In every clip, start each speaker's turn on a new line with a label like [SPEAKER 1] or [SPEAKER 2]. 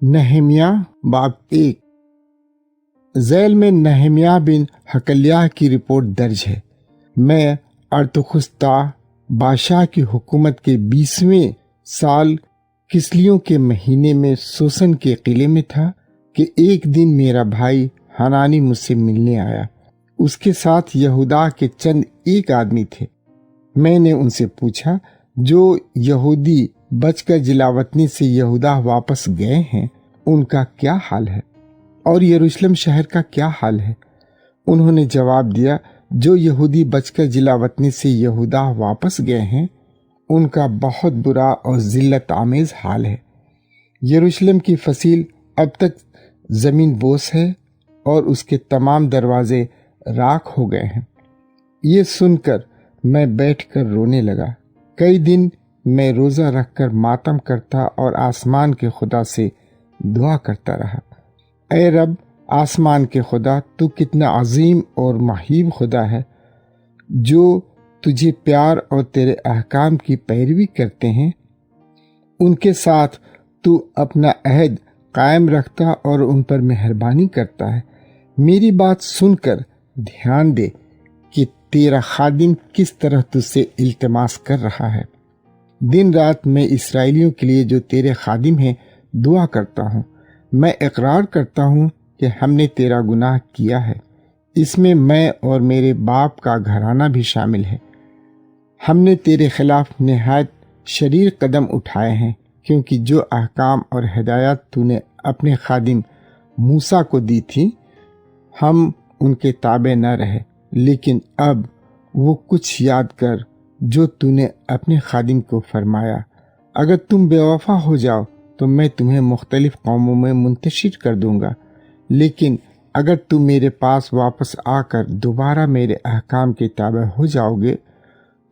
[SPEAKER 1] نہمیہ باب 1۔ ذیل میں نہمیہ بن حکلیہ کی رپورٹ درج ہے۔ میں ارطخشتا بادشاہ کی حکومت کے 20ویں سال کسلیوں کے مہینے میں سوسن کے قلعے میں تھا کہ ایک دن میرا بھائی حنانی مجھ سے ملنے آیا۔ اس کے ساتھ یہودا کے چند ایک آدمی تھے۔ میں نے ان سے پوچھا، جو یہودی بچ کر جلاوطنی سے یہودا واپس گئے ہیں ان کا کیا حال ہے، اور یروشلم شہر کا کیا حال ہے؟ انہوں نے جواب دیا، جو یہودی بچ کر جلاوطنی سے یہودا واپس گئے ہیں ان کا بہت برا اور ذلت آمیز حال ہے۔ یروشلم کی فصیل اب تک زمین بوس ہے اور اس کے تمام دروازے راکھ ہو گئے ہیں۔ یہ سن کر میں بیٹھ کر رونے لگا۔ کئی دن میں روزہ رکھ کر ماتم کرتا اور آسمان کے خدا سے دعا کرتا رہا۔ اے رب، آسمان کے خدا، تو کتنا عظیم اور مہیب خدا ہے۔ جو تجھے پیار اور تیرے احکام کی پیروی کرتے ہیں ان کے ساتھ تو اپنا عہد قائم رکھتا اور ان پر مہربانی کرتا ہے۔ میری بات سن کر دھیان دے کہ تیرا خادم کس طرح تجھ سے التماس کر رہا ہے۔ دن رات میں اسرائیلیوں کے لیے جو تیرے خادم ہیں دعا کرتا ہوں۔ میں اقرار کرتا ہوں کہ ہم نے تیرا گناہ کیا ہے، اس میں میں اور میرے باپ کا گھرانہ بھی شامل ہے۔ ہم نے تیرے خلاف نہایت شریر قدم اٹھائے ہیں، کیونکہ جو احکام اور ہدایات تو نے اپنے خادم موسیٰ کو دی تھی ہم ان کے تابع نہ رہے۔ لیکن اب وہ کچھ یاد کر جو تو نے اپنے خادم کو فرمایا، اگر تم بے وفا ہو جاؤ تو میں تمہیں مختلف قوموں میں منتشر کر دوں گا، لیکن اگر تم میرے پاس واپس آ کر دوبارہ میرے احکام کے تابع ہو جاؤ گے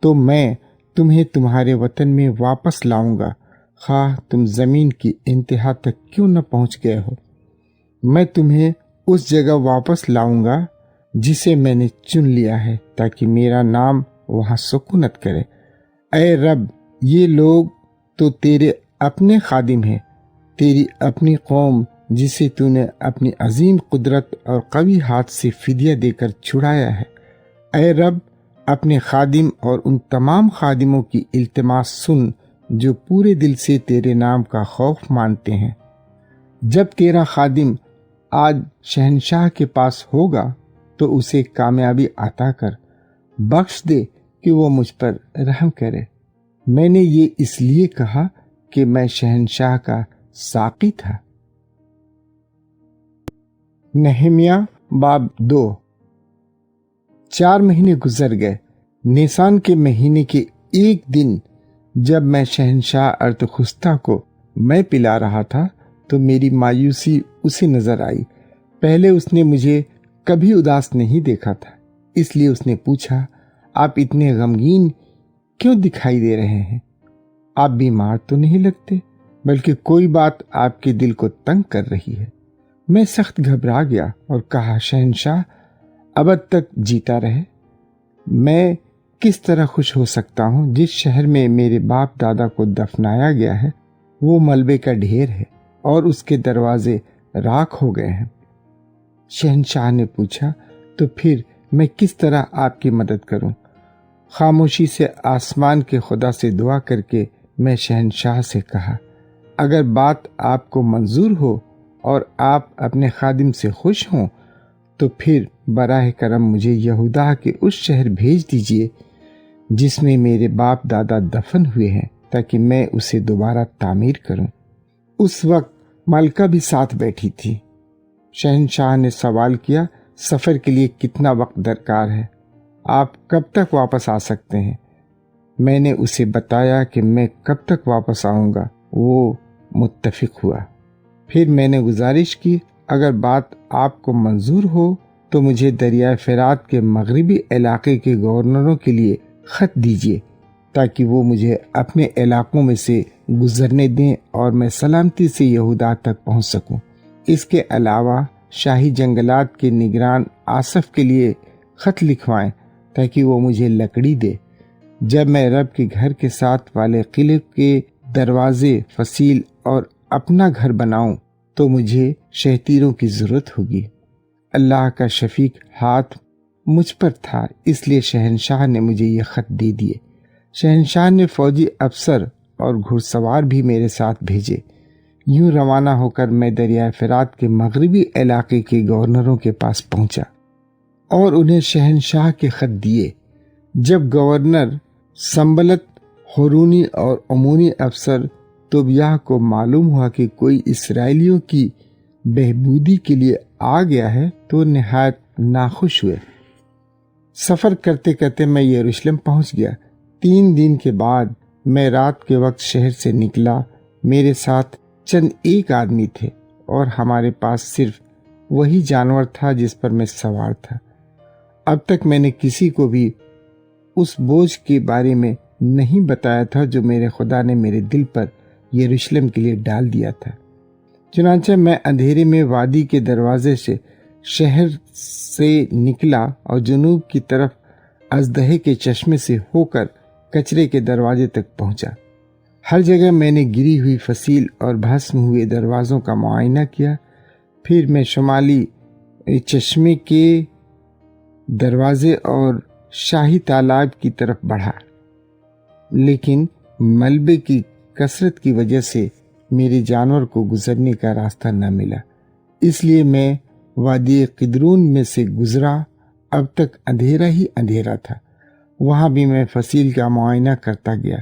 [SPEAKER 1] تو میں تمہیں تمہارے وطن میں واپس لاؤں گا، خواہ تم زمین کی انتہا تک کیوں نہ پہنچ گئے ہو۔ میں تمہیں اس جگہ واپس لاؤں گا جسے میں نے چن لیا ہے، تاکہ میرا نام وہاں سکونت کرے۔ اے رب، یہ لوگ تو تیرے اپنے خادم ہیں، تیری اپنی قوم جسے تو نے اپنی عظیم قدرت اور قوی ہاتھ سے فدیہ دے کر چھڑایا ہے۔ اے رب، اپنے خادم اور ان تمام خادموں کی التماس سن جو پورے دل سے تیرے نام کا خوف مانتے ہیں۔ جب تیرا خادم آج شہنشاہ کے پاس ہوگا تو اسے کامیابی عطا کر، بخش دے کہ وہ مجھ پر رحم کرے۔ میں نے یہ اس لیے کہا کہ میں شہنشاہ کا ساقی تھا۔ نہمیہ باب 2۔ 4 مہینے گزر گئے۔ نیسان کے مہینے کے ایک دن جب میں شہنشاہ ارطخشتا کو میں پلا رہا تھا تو میری مایوسی اسے نظر آئی۔ پہلے اس نے مجھے کبھی اداس نہیں دیکھا تھا، اس لیے اس نے پوچھا، آپ اتنے غمگین کیوں دکھائی دے رہے ہیں؟ آپ بیمار تو نہیں لگتے، بلکہ کوئی بات آپ کے دل کو تنگ کر رہی ہے۔ میں سخت گھبرا گیا اور کہا، شہنشاہ ابد تک جیتا رہے۔ میں کس طرح خوش ہو سکتا ہوں؟ جس شہر میں میرے باپ دادا کو دفنایا گیا ہے وہ ملبے کا ڈھیر ہے اور اس کے دروازے راکھ ہو گئے ہیں۔ شہنشاہ نے پوچھا، تو پھر میں کس طرح آپ کی مدد کروں؟ خاموشی سے آسمان کے خدا سے دعا کر کے میں شہنشاہ سے کہا، اگر بات آپ کو منظور ہو اور آپ اپنے خادم سے خوش ہوں تو پھر براہ کرم مجھے یہودا کے اس شہر بھیج دیجیے جس میں میرے باپ دادا دفن ہوئے ہیں، تاکہ میں اسے دوبارہ تعمیر کروں۔ اس وقت ملکہ بھی ساتھ بیٹھی تھی۔ شہنشاہ نے سوال کیا، سفر کے لیے کتنا وقت درکار ہے؟ آپ کب تک واپس آ سکتے ہیں؟ میں نے اسے بتایا کہ میں کب تک واپس آؤں گا۔ وہ متفق ہوا۔ پھر میں نے گزارش کی، اگر بات آپ کو منظور ہو تو مجھے دریائے فرات کے مغربی علاقے کے گورنروں کے لیے خط دیجیے، تاکہ وہ مجھے اپنے علاقوں میں سے گزرنے دیں اور میں سلامتی سے یہودا تک پہنچ سکوں۔ اس کے علاوہ شاہی جنگلات کے نگران آصف کے لیے خط لکھوائیں تاکہ وہ مجھے لکڑی دے۔ جب میں رب کے گھر کے ساتھ والے قلعے کے دروازے، فصیل اور اپنا گھر بناؤں تو مجھے شہتیروں کی ضرورت ہوگی۔ اللہ کا شفیق ہاتھ مجھ پر تھا، اس لیے شہنشاہ نے مجھے یہ خط دے دیے۔ شہنشاہ نے فوجی افسر اور گھڑ سوار بھی میرے ساتھ بھیجے۔ یوں روانہ ہو کر میں دریائے فرات کے مغربی علاقے کے گورنروں کے پاس پہنچا اور انہیں شہنشاہ کے خط دیے۔ جب گورنر سنبلت، ہورونی اور امونی افسر توبیہ کو معلوم ہوا کہ کوئی اسرائیلیوں کی بہبودی کے لیے آ گیا ہے تو نہایت ناخوش ہوئے۔ سفر کرتے کرتے میں یروشلم پہنچ گیا۔ 3 دن کے بعد میں رات کے وقت شہر سے نکلا۔ میرے ساتھ چند ایک آدمی تھے اور ہمارے پاس صرف وہی جانور تھا جس پر میں سوار تھا۔ اب تک میں نے کسی کو بھی اس بوجھ کے بارے میں نہیں بتایا تھا جو میرے خدا نے میرے دل پر یروشلم کے لیے ڈال دیا تھا۔ چنانچہ میں اندھیرے میں وادی کے دروازے سے شہر سے نکلا اور جنوب کی طرف ازدہے کے چشمے سے ہو کر کچرے کے دروازے تک پہنچا۔ ہر جگہ میں نے گری ہوئی فصیل اور بھسم ہوئے دروازوں کا معائنہ کیا۔ پھر میں شمالی چشمے کے دروازے اور شاہی تالاب کی طرف بڑھا، لیکن ملبے کی کثرت کی وجہ سے میرے جانور کو گزرنے کا راستہ نہ ملا، اس لیے میں وادی قدرون میں سے گزرا۔ اب تک اندھیرا ہی اندھیرا تھا، وہاں بھی میں فصیل کا معائنہ کرتا گیا۔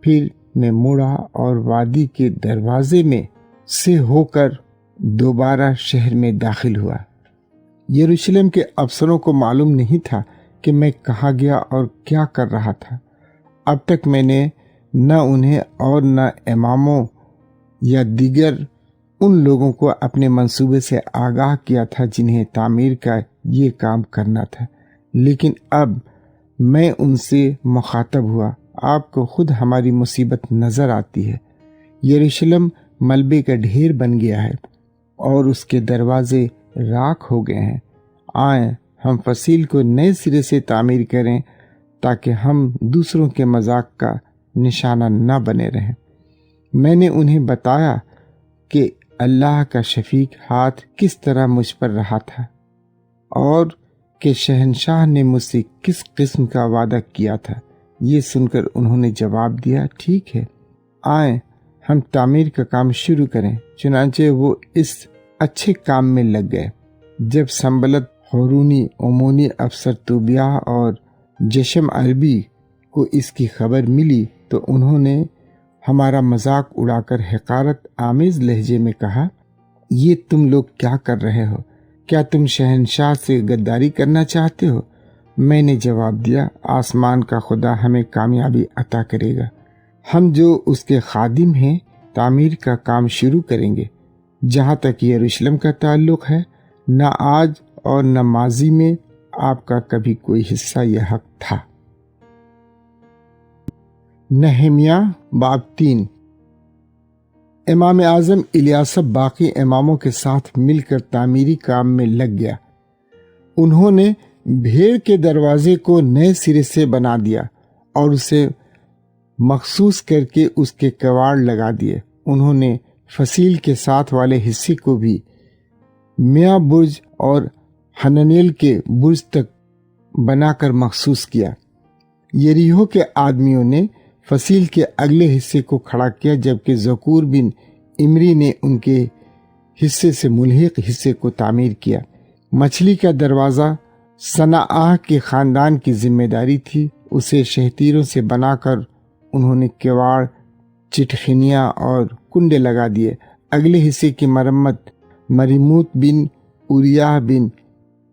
[SPEAKER 1] پھر میں مڑا اور وادی کے دروازے میں سے ہو کر دوبارہ شہر میں داخل ہوا۔ یروشلم کے افسروں کو معلوم نہیں تھا کہ میں کہاں گیا اور کیا کر رہا تھا۔ اب تک میں نے نہ انہیں اور نہ اماموں یا دیگر ان لوگوں کو اپنے منصوبے سے آگاہ کیا تھا جنہیں تعمیر کا یہ کام کرنا تھا، لیکن اب میں ان سے مخاطب ہوا۔ آپ کو خود ہماری مصیبت نظر آتی ہے۔ یروشلم ملبے کا ڈھیر بن گیا ہے اور اس کے دروازے راکھ ہو گئے ہیں۔ آئیں ہم فصیل کو نئے سرے سے تعمیر کریں تاکہ ہم دوسروں کے مذاق کا نشانہ نہ بنے رہیں۔ میں نے انہیں بتایا کہ اللہ کا شفیق ہاتھ کس طرح مجھ پر رہا تھا اور کہ شہنشاہ نے مجھ سے کس قسم کا وعدہ کیا تھا۔ یہ سن کر انہوں نے جواب دیا، ٹھیک ہے، آئیں ہم تعمیر کا کام شروع کریں۔ چنانچہ وہ اس اچھے کام میں لگ گئے۔ جب سنبلت، ہورونی، امونی افسر توبیہ اور جشم عربی کو اس کی خبر ملی تو انہوں نے ہمارا مذاق اڑا کر حقارت آمیز لہجے میں کہا، یہ تم لوگ کیا کر رہے ہو؟ کیا تم شہنشاہ سے غداری کرنا چاہتے ہو؟ میں نے جواب دیا، آسمان کا خدا ہمیں کامیابی عطا کرے گا۔ ہم جو اس کے خادم ہیں تعمیر کا کام شروع کریں گے۔ جہاں تک یروشلم کا تعلق ہے، نہ آج اور نہ ماضی میں آپ کا کبھی کوئی حصہ یا حق تھا۔ نہمیہ باب 3۔ امام اعظم الیاسب باقی اماموں کے ساتھ مل کر تعمیری کام میں لگ گیا۔ انہوں نے بھیڑ کے دروازے کو نئے سرے سے بنا دیا اور اسے مخصوص کر کے اس کے کواڑ لگا دیے۔ انہوں نے فصیل کے ساتھ والے حصے کو بھی میاں برج اور حننیل کے برج تک بنا کر مخصوص کیا۔ یریحو کے آدمیوں نے فصیل کے اگلے حصے کو کھڑا کیا، جبکہ زکور بن امری نے ان کے حصے سے ملحق حصے کو تعمیر کیا۔ مچھلی کا دروازہ صنعاہ کے خاندان کی ذمہ داری تھی۔ اسے شہتیروں سے بنا کر انہوں نے کواڑ، چٹخنیاں اور کنڈے لگا دیے۔ اگلے حصے کی مرمت مریموت بن اوریہ بن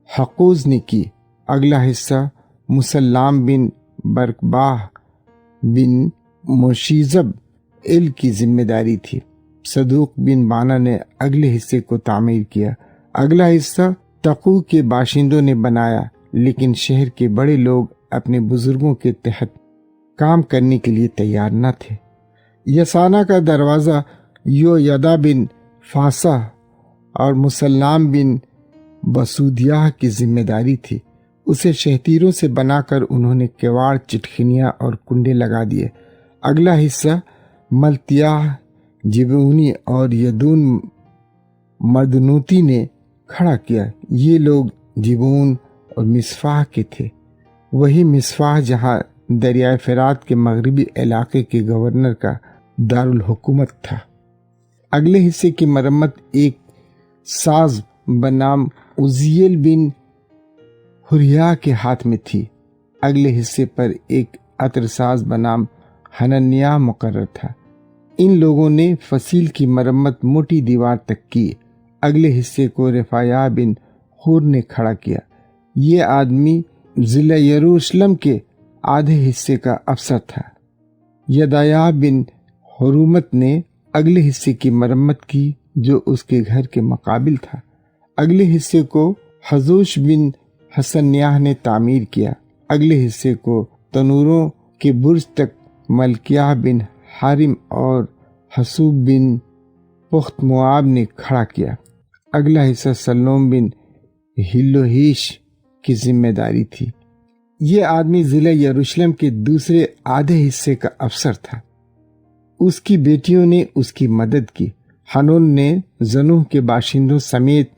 [SPEAKER 1] حقوز نے کی۔ اگلا حصہ مسلام بن برکباہ بن موشیزب ال کی ذمہ داری تھی۔ صدوق بن بانا نے اگلے حصے کو تعمیر کیا۔ اگلا حصہ تقو کے باشندوں نے بنایا، لیکن شہر کے بڑے لوگ اپنے بزرگوں کے تحت کام کرنے کے لیے تیار نہ تھے۔ یسانا کا دروازہ یویدا بن فاسہ اور مسلام بن بسودیہ کی ذمہ داری تھی۔ اسے شہتیروں سے بنا کر انہوں نے کواڑ، چٹخنیاں اور کنڈے لگا دیے۔ اگلا حصہ ملتیاہ، جبعونی اور یدون مردنوتی نے کھڑا کیا۔ یہ لوگ جیبون اور مصفاح کے تھے، وہی مصفاح جہاں دریائے فرات کے مغربی علاقے کے گورنر کا دارالحکومت تھا۔ اگلے حصے کی مرمت ایک ساز بنام عزیل بن حریہ کے ہاتھ میں تھی۔ اگلے حصے پر ایک عطر ساز بنام حننیہ مقرر تھا۔ ان لوگوں نے فصیل کی مرمت موٹی دیوار تک کی۔ اگلے حصے کو رفایہ بن حور نے کھڑا کیا۔ یہ آدمی ضلع یروشلم کے آدھے حصے کا افسر تھا۔ یدایا بن حرومت نے اگلے حصے کی مرمت کی جو اس کے گھر کے مقابل تھا۔ اگلے حصے کو حزوش بن حسنیہ نے تعمیر کیا۔ اگلے حصے کو تنوروں کے برج تک ملکیہ بن حارم اور حسوب بن پخت مواب نے کھڑا کیا۔ اگلا حصہ سلوم بن ہلوہیش کی ذمہ داری تھی۔ یہ آدمی ضلع یروشلم کے دوسرے آدھے حصے کا افسر تھا۔ اس کی بیٹیوں نے اس کی مدد کی۔ حنون نے زنوہ کے باشندوں سمیت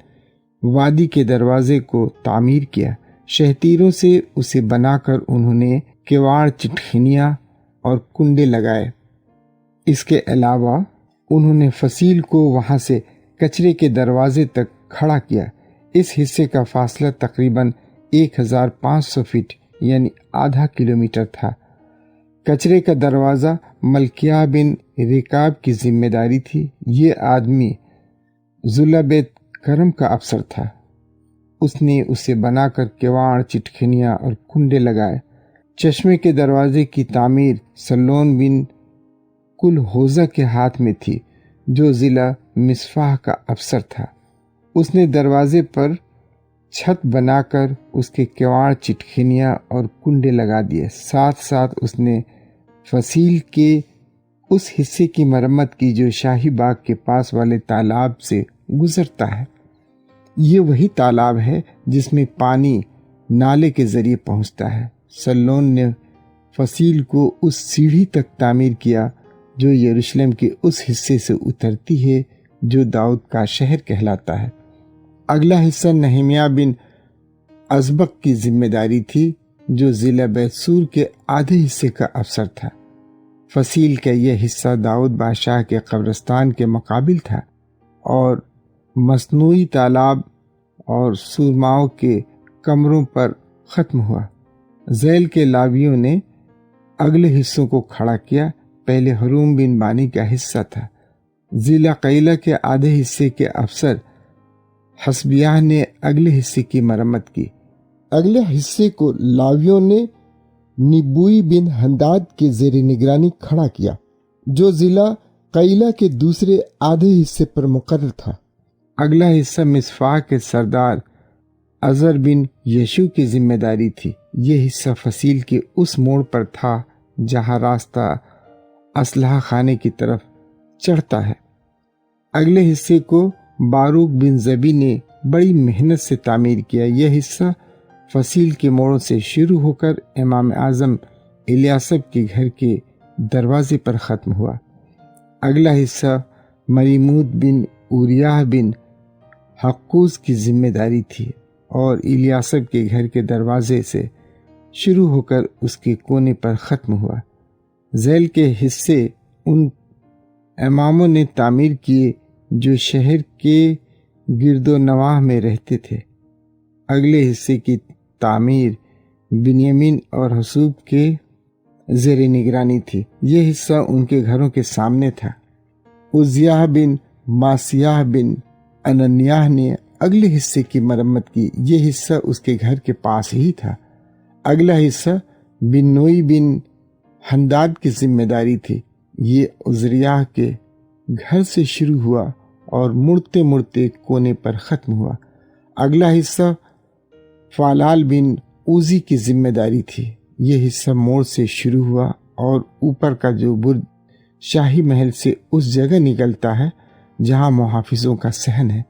[SPEAKER 1] وادی کے دروازے کو تعمیر کیا۔ شہتیروں سے اسے بنا کر انہوں نے کیواڑ، چٹخینیاں اور کنڈے لگائے۔ اس کے علاوہ انہوں نے فصیل کو وہاں سے کچرے کے دروازے تک کھڑا کیا۔ اس حصے کا فاصلہ تقریباً 1500 فٹ یعنی آدھا کلومیٹر تھا۔ کچرے کا دروازہ ملکیہ بن ریکاب کی ذمہ داری تھی۔ یہ آدمی ذلہ بیت کرم کا افسر تھا۔ اس نے اسے بنا کر کیواڑ، چٹخینیاں اور کنڈے لگائے۔ چشمے کے دروازے کی تعمیر سلون بن کل ہوزہ کے ہاتھ میں تھی جو ضلع مصفاح کا افسر تھا۔ اس نے دروازے پر چھت بنا کر اس کے کیواڑ، چٹخینیاں اور کنڈے لگا دیے۔ ساتھ ساتھ اس نے فصیل کے اس حصے کی مرمت کی جو شاہی باغ کے پاس والے تالاب سے گزرتا ہے۔ یہ وہی تالاب ہے جس میں پانی نالے کے ذریعے پہنچتا ہے۔ سلون نے فصیل کو اس سیڑھی تک تعمیر کیا جو یروشلم کے اس حصے سے اترتی ہے جو داؤد کا شہر کہلاتا ہے۔ اگلا حصہ نہمیہ بن ازبق کی ذمہ داری تھی جو ضلع بیت سور کے آدھے حصے کا افسر تھا۔ فصیل کا یہ حصہ داؤد بادشاہ کے قبرستان کے مقابل تھا اور مصنوعی تالاب اور سورماؤں کے کمروں پر ختم ہوا۔ ذیل کے لاویوں نے اگلے حصوں کو کھڑا کیا۔ پہلے حروم بن بانی کا حصہ تھا۔ ضلع قیلہ کے آدھے حصے کے افسر حسبیہ نے اگلے حصے کی مرمت کی۔ اگلے حصے کو لاویوں نے نبوی بن ہنداد کے زیر نگرانی کھڑا کیا جو ضلع قیلہ کے دوسرے آدھے حصے پر مقرر تھا۔ اگلا حصہ مصفاح کے سردار عزر بن یشوع کی ذمہ داری تھی۔ یہ حصہ فصیل کے اس موڑ پر تھا جہاں راستہ اسلحہ خانے کی طرف چڑھتا ہے۔ اگلے حصے کو باروک بن زبی نے بڑی محنت سے تعمیر کیا۔ یہ حصہ فصیل کے موڑوں سے شروع ہو کر امام اعظم الیاسب کے گھر کے دروازے پر ختم ہوا۔ اگلا حصہ مریموت بن اوریہ بن حقوز کی ذمہ داری تھی اور الیاسب کے گھر کے دروازے سے شروع ہو کر اس کے کونے پر ختم ہوا۔ ذیل کے حصے ان اماموں نے تعمیر کیے جو شہر کے گرد و نواح میں رہتے تھے۔ اگلے حصے کی تعمیر بنیامین اور حسوب کے زیر نگرانی تھی۔ یہ حصہ ان کے گھروں کے سامنے تھا۔ عزیہ بن ماسیہ بن اننیہ نے اگلے حصے کی مرمت کی۔ یہ حصہ اس کے گھر کے پاس ہی تھا۔ اگلا حصہ بنوئی بن ہنداد کی ذمہ داری تھی۔ یہ عزریہ کے گھر سے شروع ہوا اور مڑتے مڑتے کونے پر ختم ہوا۔ اگلا حصہ فالال بن اوزی کی ذمہ داری تھی۔ یہ حصہ موڑ سے شروع ہوا اور اوپر کا جو برج شاہی محل سے اس جگہ نکلتا ہے جہاں محافظوں کا صحن ہے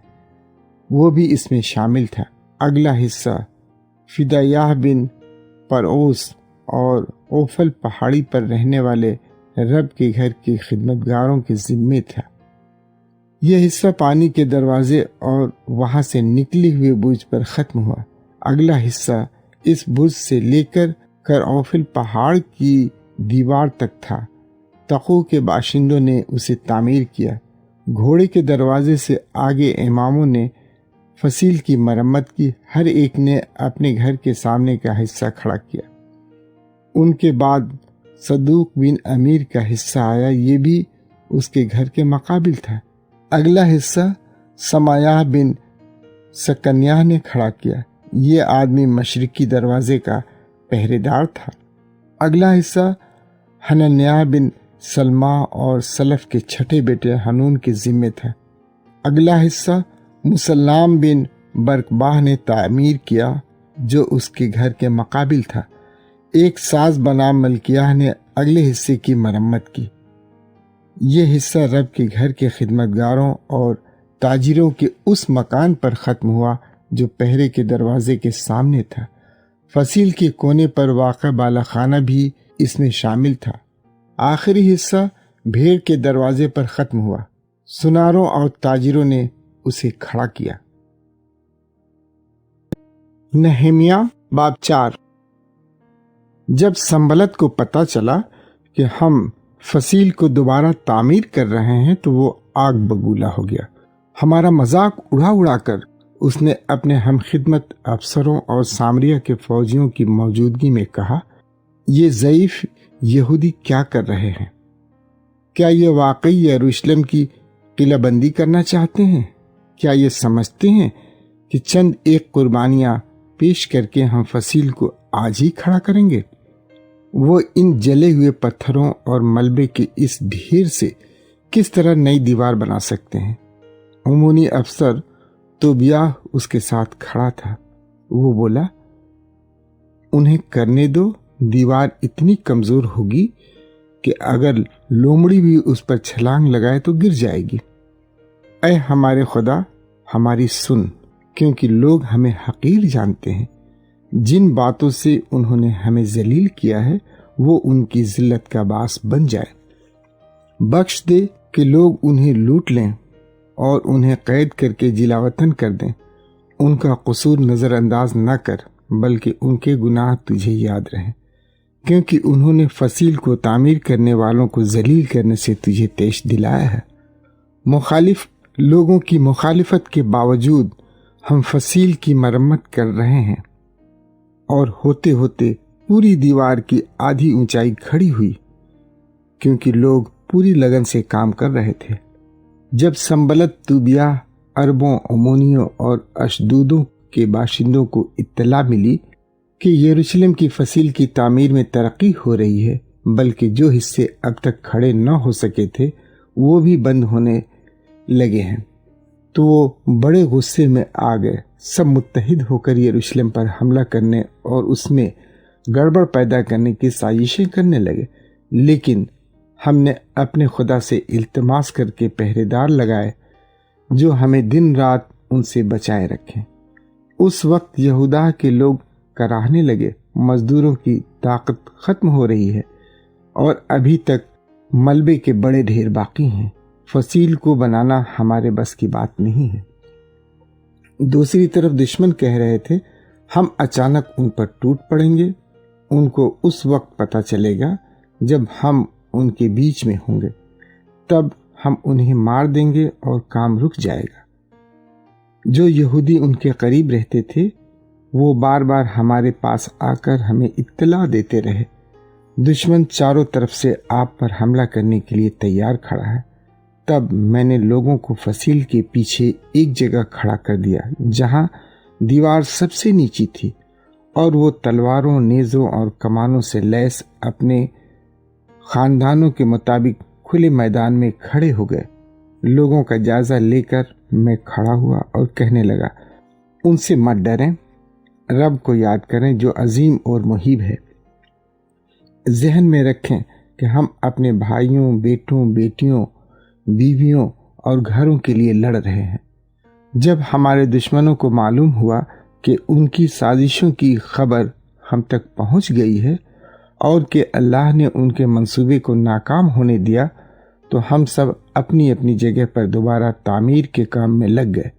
[SPEAKER 1] وہ بھی اس میں شامل تھا۔ اگلا حصہ فدایہ بن پرعوس اور اوفل پہاڑی پر رہنے والے رب کے گھر کے خدمتگاروں کے ذمے تھا۔ یہ حصہ پانی کے دروازے اور وہاں سے نکلی ہوئے برج پر ختم ہوا۔ اگلا حصہ اس برج سے لے کر کرعوفل پہاڑ کی دیوار تک تھا۔ تقو کے باشندوں نے اسے تعمیر کیا۔ گھوڑے کے دروازے سے آگے اماموں نے فصیل کی مرمت کی، ہر ایک نے اپنے گھر کے سامنے کا حصہ کھڑا کیا۔ ان کے بعد صدوق بن امیر کا حصہ آیا، یہ بھی اس کے گھر کے مقابل تھا۔ اگلا حصہ سمایہ بن سکنیہ نے کھڑا کیا، یہ آدمی مشرقی دروازے کا پہرے دار تھا۔ اگلا حصہ حنانیہ بن سلمہ اور سلف کے چھٹے بیٹے حنون کے ذمے تھا۔ اگلا حصہ مسلم بن برکباہ نے تعمیر کیا، جو اس کے گھر کے مقابل تھا۔ ایک ساز بنا ملکیہ نے اگلے حصے کی مرمت کی۔ یہ حصہ رب کے گھر کے خدمتگاروں اور تاجروں کے اس مکان پر ختم ہوا جو پہرے کے دروازے کے سامنے تھا۔ فصیل کے کونے پر واقع بالا خانہ بھی اس میں شامل تھا۔ آخری حصہ بھیڑ کے دروازے پر ختم ہوا، سناروں اور تاجروں نے اسے کھڑا کیا۔ نہمیہ باب 4۔ جب سنبلت کو پتہ چلا کہ ہم فصیل کو دوبارہ تعمیر کر رہے ہیں تو وہ آگ بگولا ہو گیا۔ ہمارا مذاق اڑا کر اس نے اپنے ہم خدمت افسروں اور سامریہ کے فوجیوں کی موجودگی میں کہا، یہ ضعیف یہودی کیا کر رہے ہیں؟ کیا یہ واقعی یروشلم کی قلعہ بندی کرنا چاہتے ہیں؟ کیا یہ سمجھتے ہیں کہ چند ایک قربانیاں پیش کر کے ہم فصیل کو آج ہی کھڑا کریں گے؟ وہ ان جلے ہوئے پتھروں اور ملبے کے اس ڈھیر سے کس طرح نئی دیوار بنا سکتے ہیں؟ عمونی افسر توبیہ اس کے ساتھ کھڑا تھا۔ وہ بولا، انہیں کرنے دو، دیوار اتنی کمزور ہوگی کہ اگر لومڑی بھی اس پر چھلانگ لگائے تو گر جائے گی۔ اے ہمارے خدا، ہماری سن، کیونکہ لوگ ہمیں حقیر جانتے ہیں۔ جن باتوں سے انہوں نے ہمیں ذلیل کیا ہے وہ ان کی ذلت کا باعث بن جائے۔ بخش دے کہ لوگ انہیں لوٹ لیں اور انہیں قید کر کے جلا وطن کر دیں۔ ان کا قصور نظر انداز نہ کر، بلکہ ان کے گناہ تجھے یاد رہیں، کیونکہ انہوں نے فصیل کو تعمیر کرنے والوں کو ذلیل کرنے سے تجھے تیش دلایا ہے۔ مخالف لوگوں کی مخالفت کے باوجود ہم فصیل کی مرمت کر رہے ہیں، اور ہوتے ہوتے پوری دیوار کی آدھی اونچائی کھڑی ہوئی، کیونکہ لوگ پوری لگن سے کام کر رہے تھے۔ جب سنبلت توبیہ، عربوں، امونیوں اور اشدودوں کے باشندوں کو اطلاع ملی کہ یروشلم کی فصیل کی تعمیر میں ترقی ہو رہی ہے، بلکہ جو حصے اب تک کھڑے نہ ہو سکے تھے وہ بھی بند ہونے لگے ہیں، تو وہ بڑے غصے میں آ گئے۔ سب متحد ہو کر یروشلم پر حملہ کرنے اور اس میں گڑبڑ پیدا کرنے کی سازشیں کرنے لگے، لیکن ہم نے اپنے خدا سے التماس کر کے پہرے دار لگائے جو ہمیں دن رات ان سے بچائے رکھیں۔ اس وقت یہودا کے لوگ کراہنے لگے، مزدوروں کی طاقت ختم ہو رہی ہے اور ابھی تک ملبے کے بڑے ڈھیر باقی ہیں۔ فصیل کو بنانا ہمارے بس کی بات نہیں ہے۔ دوسری طرف دشمن کہہ رہے تھے، ہم اچانک ان پر ٹوٹ پڑیں گے۔ ان کو اس وقت پتہ چلے گا جب ہم ان کے بیچ میں ہوں گے، تب ہم انہیں مار دیں گے اور کام رک جائے گا۔ جو یہودی ان کے قریب رہتے تھے وہ بار بار ہمارے پاس آ کر ہمیں اطلاع دیتے رہے، دشمن چاروں طرف سے آپ پر حملہ کرنے کے لیے تیار کھڑا ہے۔ تب میں نے لوگوں کو فصیل کے پیچھے ایک جگہ کھڑا کر دیا جہاں دیوار سب سے نیچی تھی، اور وہ تلواروں، نیزوں اور کمانوں سے لیس اپنے خاندانوں کے مطابق کھلے میدان میں کھڑے ہو گئے۔ لوگوں کا جائزہ لے کر میں کھڑا ہوا اور کہنے لگا، ان سے مت ڈریں، رب کو یاد کریں جو عظیم اور مہیب ہے۔ ذہن میں رکھیں کہ ہم اپنے بھائیوں، بیٹوں، بیٹیوں، بیویوں اور گھروں کے لیے لڑ رہے ہیں۔ جب ہمارے دشمنوں کو معلوم ہوا کہ ان کی سازشوں کی خبر ہم تک پہنچ گئی ہے اور کہ اللہ نے ان کے منصوبے کو ناکام ہونے دیا، تو ہم سب اپنی اپنی جگہ پر دوبارہ تعمیر کے کام میں لگ گئے،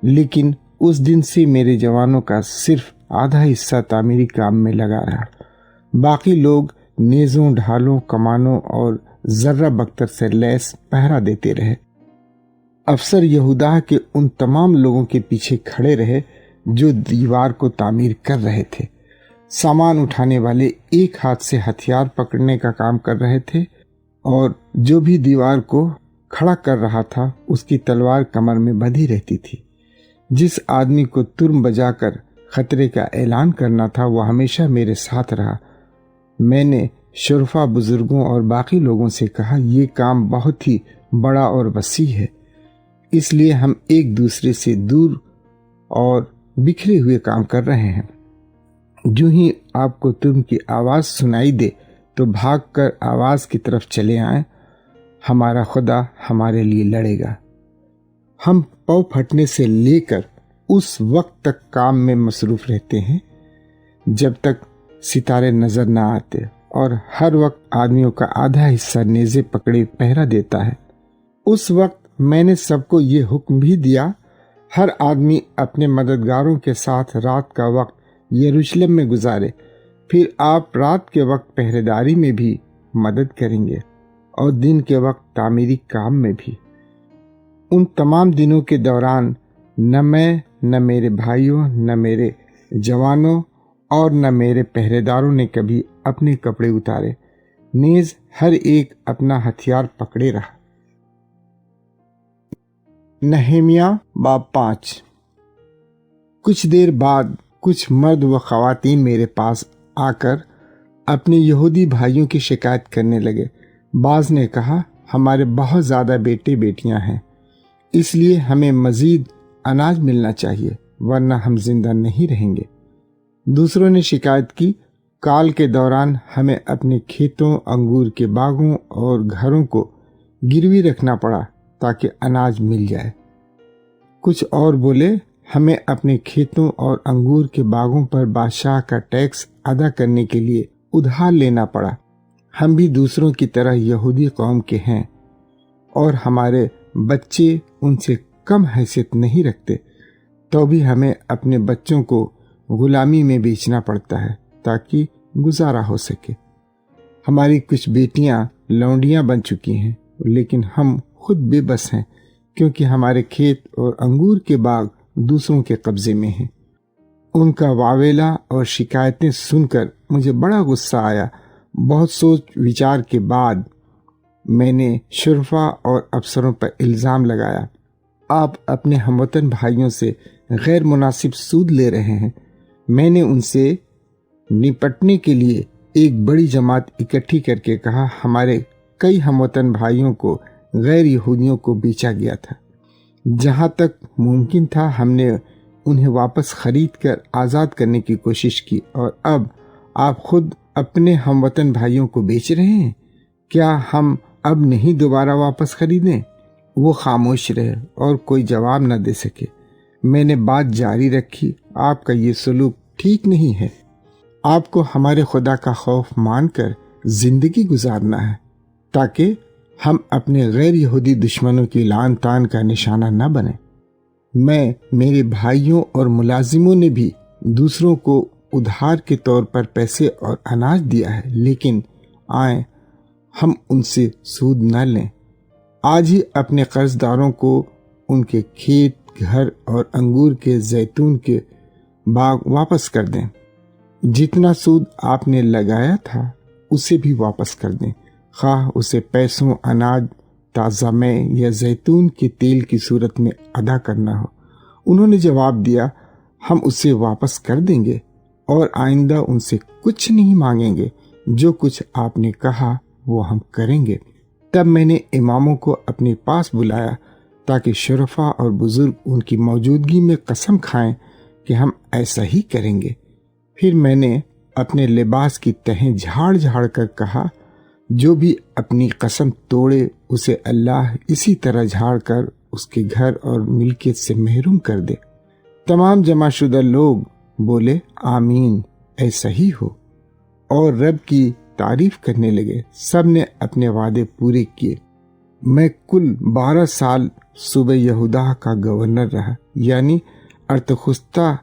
[SPEAKER 1] لیکن اس دن سے میرے جوانوں کا صرف آدھا حصہ تعمیری کام میں لگا رہا۔ باقی لوگ نیزوں، ڈھالوں، کمانوں اور ذرہ بختر سے لیس پہرا دیتے رہے۔ افسر یہودا کے ان تمام لوگوں کے پیچھے کھڑے رہے جو دیوار کو تعمیر کر رہے تھے۔ سامان اٹھانے والے ایک ہاتھ سے ہتھیار پکڑنے کا کام کر رہے تھے، اور جو بھی دیوار کو کھڑا کر رہا تھا اس کی تلوار کمر میں بندھی رہتی تھی۔ جس آدمی کو ترم بجا کر خطرے کا اعلان کرنا تھا وہ ہمیشہ میرے ساتھ رہا۔ میں نے شرفا، بزرگوں اور باقی لوگوں سے کہا، یہ کام بہت ہی بڑا اور وسیع ہے، اس لیے ہم ایک دوسرے سے دور اور بکھرے ہوئے کام کر رہے ہیں۔ جو ہی آپ کو ترم کی آواز سنائی دے تو بھاگ کر آواز کی طرف چلے آئیں، ہمارا خدا ہمارے لیے لڑے گا۔ ہم پاؤں پھٹنے سے لے کر اس وقت تک کام میں مصروف رہتے ہیں جب تک ستارے نظر نہ آتے، اور ہر وقت آدمیوں کا آدھا حصہ نیزے پکڑے پہرا دیتا ہے۔ اس وقت میں نے سب کو یہ حکم بھی دیا، ہر آدمی اپنے مددگاروں کے ساتھ رات کا وقت یروشلم میں گزارے، پھر آپ رات کے وقت پہرے داری میں بھی مدد کریں گے اور دن کے وقت تعمیری کام میں بھی۔ ان تمام دنوں کے دوران نہ میں، نہ میرے بھائیوں، نہ میرے جوانوں اور نہ میرے پہرے داروں نے کبھی اپنے کپڑے اتارے، نیز ہر ایک اپنا ہتھیار پکڑے رہا۔ نہیمیہ باب 5۔ کچھ دیر بعد کچھ مرد و خواتین میرے پاس آ کر اپنے یہودی بھائیوں کی شکایت کرنے لگے۔ بعض نے کہا، ہمارے بہت زیادہ بیٹے بیٹیاں ہیں، اس لیے ہمیں مزید اناج ملنا چاہیے، ورنہ ہم زندہ نہیں رہیں گے۔ دوسروں نے شکایت کی، کال کے دوران ہمیں اپنے کھیتوں، انگور کے باغوں اور گھروں کو گروی رکھنا پڑا تاکہ اناج مل جائے۔ کچھ اور بولے، ہمیں اپنے کھیتوں اور انگور کے باغوں پر بادشاہ کا ٹیکس ادا کرنے کے لیے ادھار لینا پڑا۔ ہم بھی دوسروں کی طرح یہودی قوم کے ہیں، اور ہمارے بچے ان سے کم حیثیت نہیں رکھتے، تو بھی ہمیں اپنے بچوں کو غلامی میں بیچنا پڑتا ہے تاکہ گزارا ہو سکے۔ ہماری کچھ بیٹیاں لونڈیاں بن چکی ہیں، لیکن ہم خود بے بس ہیں کیونکہ ہمارے کھیت اور انگور کے باغ دوسروں کے قبضے میں ہیں۔ ان کا واویلا اور شکایتیں سن کر مجھے بڑا غصہ آیا۔ بہت سوچ وچار کے بعد میں نے شرفا اور افسروں پر الزام لگایا، آپ اپنے ہم وطن بھائیوں سے غیر مناسب سود لے رہے ہیں۔ میں نے ان سے نپٹنے کے لیے ایک بڑی جماعت اکٹھی کر کے کہا، ہمارے کئی ہم وطن بھائیوں کو غیر یہودیوں کو بیچا گیا تھا۔ جہاں تک ممکن تھا ہم نے انہیں واپس خرید کر آزاد کرنے کی کوشش کی، اور اب آپ خود اپنے ہم وطن بھائیوں کو بیچ رہے ہیں۔ کیا ہم اب نہیں دوبارہ واپس خریدیں؟ وہ خاموش رہے اور کوئی جواب نہ دے سکے۔ میں نے بات جاری رکھی، آپ کا یہ سلوک ٹھیک نہیں ہے۔ آپ کو ہمارے خدا کا خوف مان کر زندگی گزارنا ہے تاکہ ہم اپنے غیر یہودی دشمنوں کی لعن طعن کا نشانہ نہ بنیں۔ میں، میرے بھائیوں اور ملازموں نے بھی دوسروں کو ادھار کے طور پر پیسے اور اناج دیا ہے، لیکن آئیں ہم ان سے سود نہ لیں۔ آج ہی اپنے قرض داروں کو ان کے کھیت، گھر اور انگور کے زیتون کے باغ واپس کر دیں۔ جتنا سود آپ نے لگایا تھا اسے بھی واپس کر دیں، خواہ اسے پیسوں، اناج، تازہ میں یا زیتون کے تیل کی صورت میں ادا کرنا ہو۔ انہوں نے جواب دیا، ہم اسے واپس کر دیں گے اور آئندہ ان سے کچھ نہیں مانگیں گے۔ جو کچھ آپ نے کہا وہ ہم کریں گے۔ تب میں نے اماموں کو اپنے پاس بلایا تاکہ شرفا اور بزرگ ان کی موجودگی میں قسم کھائیں کہ ہم ایسا ہی کریں گے۔ پھر میں نے اپنے لباس کی تہیں جھاڑ جھاڑ کر کہا، جو بھی اپنی قسم توڑے اسے اللہ اسی طرح جھاڑ کر اس کے گھر اور ملکیت سے محروم کر دے۔ تمام جمع شدہ لوگ بولے، آمین، ایسا ہی ہو، اور رب کی تعریف کرنے لگے۔ سب نے اپنے وعدے پورے کیے۔ میں کل 12 سال صوبہ یہودا کا گورنر رہا، یعنی ارتخشستہ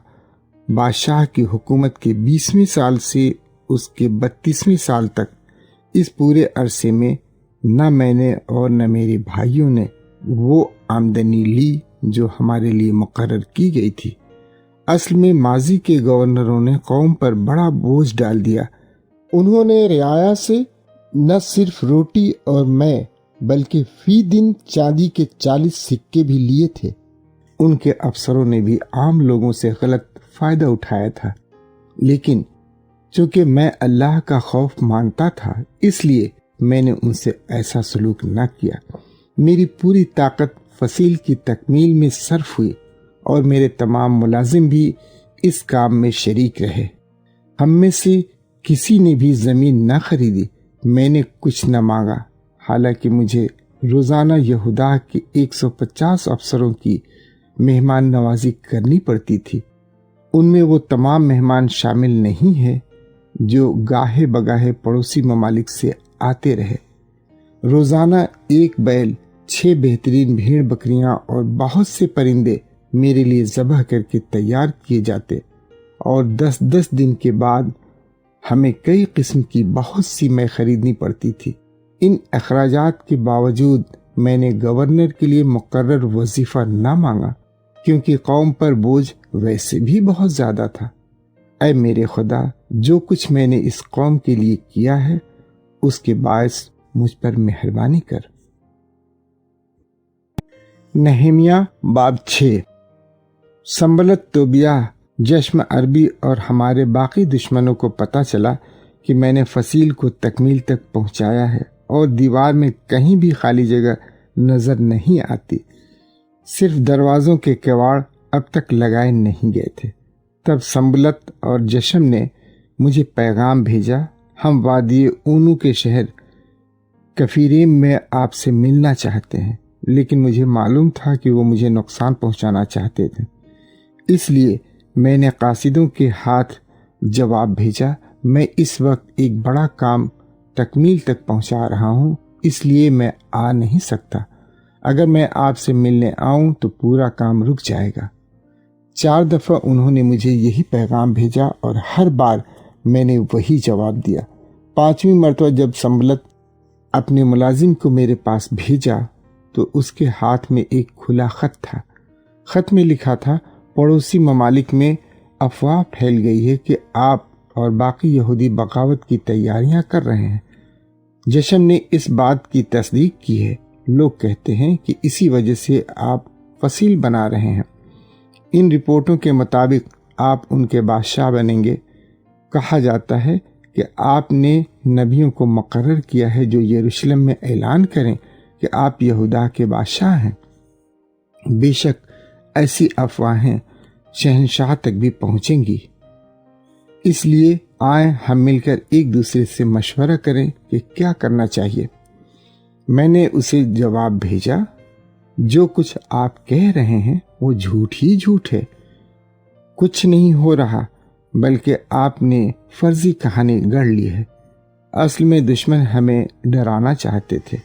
[SPEAKER 1] بادشاہ کی حکومت کے 20ویں سال سے اس کے 32ویں سال تک۔ اس پورے عرصے میں نہ میں نے اور نہ میرے بھائیوں نے وہ آمدنی لی جو ہمارے لیے مقرر کی گئی تھی۔ اصل میں ماضی کے گورنروں نے قوم پر بڑا بوجھ ڈال دیا۔ انہوں نے رعایا سے نہ صرف روٹی اور میں بلکہ فی دن چاندی کے 40 سکے بھی لیے تھے۔ ان کے افسروں نے بھی عام لوگوں سے غلط فائدہ اٹھایا تھا، لیکن چونکہ میں اللہ کا خوف مانتا تھا اس لیے میں نے ان سے ایسا سلوک نہ کیا۔ میری پوری طاقت فصیل کی تکمیل میں صرف ہوئی اور میرے تمام ملازم بھی اس کام میں شریک رہے۔ ہم میں سے کسی نے بھی زمین نہ خریدی، میں نے کچھ نہ مانگا، حالانکہ مجھے روزانہ یہودا کے 150 افسروں کی مہمان نوازی کرنی پڑتی تھی۔ ان میں وہ تمام مہمان شامل نہیں ہیں جو گاہے بگاہے پڑوسی ممالک سے آتے رہے۔ روزانہ 1 بیل، 6 بہترین بھیڑ بکریاں اور بہت سے پرندے میرے لیے ذبح کر کے تیار کیے جاتے، اور 10 دن کے بعد ہمیں کئی قسم کی بہت سی مے خریدنی پڑتی تھی۔ ان اخراجات کے باوجود میں نے گورنر کے لیے مقرر وظیفہ نہ مانگا، کیونکہ قوم پر بوجھ ویسے بھی بہت زیادہ تھا۔ اے میرے خدا، جو کچھ میں نے اس قوم کے لیے کیا ہے اس کے باعث مجھ پر مہربانی کر۔ نہمیا باب 6۔ سنبلت، توبیہ، جشم عربی اور ہمارے باقی دشمنوں کو پتہ چلا کہ میں نے فصیل کو تکمیل تک پہنچایا ہے اور دیوار میں کہیں بھی خالی جگہ نظر نہیں آتی، صرف دروازوں کے کواڑ اب تک لگائے نہیں گئے تھے۔ تب سنبلت اور جشم نے مجھے پیغام بھیجا، ہم وادی اونو کے شہر کفیریم میں آپ سے ملنا چاہتے ہیں، لیکن مجھے معلوم تھا کہ وہ مجھے نقصان پہنچانا چاہتے تھے، اس لیے میں نے قاصدوں کے ہاتھ جواب بھیجا، میں اس وقت ایک بڑا کام تکمیل تک پہنچا رہا ہوں، اس لیے میں آ نہیں سکتا۔ اگر میں آپ سے ملنے آؤں تو پورا کام رک جائے گا۔ 4 دفعہ انہوں نے مجھے یہی پیغام بھیجا اور ہر بار میں نے وہی جواب دیا۔ 5ویں مرتبہ جب سنبلت اپنے ملازم کو میرے پاس بھیجا تو اس کے ہاتھ میں ایک کھلا خط تھا۔ خط میں لکھا تھا، پڑوسی ممالک میں افواہ پھیل گئی ہے کہ آپ اور باقی یہودی بغاوت کی تیاریاں کر رہے ہیں۔ جشم نے اس بات کی تصدیق کی ہے، لوگ کہتے ہیں کہ اسی وجہ سے آپ فصیل بنا رہے ہیں۔ ان رپورٹوں کے مطابق آپ ان کے بادشاہ بنیں گے۔ کہا جاتا ہے کہ آپ نے نبیوں کو مقرر کیا ہے جو یروشلم میں اعلان کریں کہ آپ یہودا کے بادشاہ ہیں۔ بے شک ایسی افواہیں شہنشاہ تک بھی پہنچیں گی، اس لیے آئیں ہم مل کر ایک دوسرے سے مشورہ کریں کہ کیا کرنا چاہیے۔ میں نے اسے جواب بھیجا، جو کچھ آپ کہہ رہے ہیں وہ جھوٹ ہی جھوٹ ہے، کچھ نہیں ہو رہا، بلکہ آپ نے فرضی کہانی گڑھ لی ہے۔ اصل میں دشمن ہمیں ڈرانا چاہتے تھے۔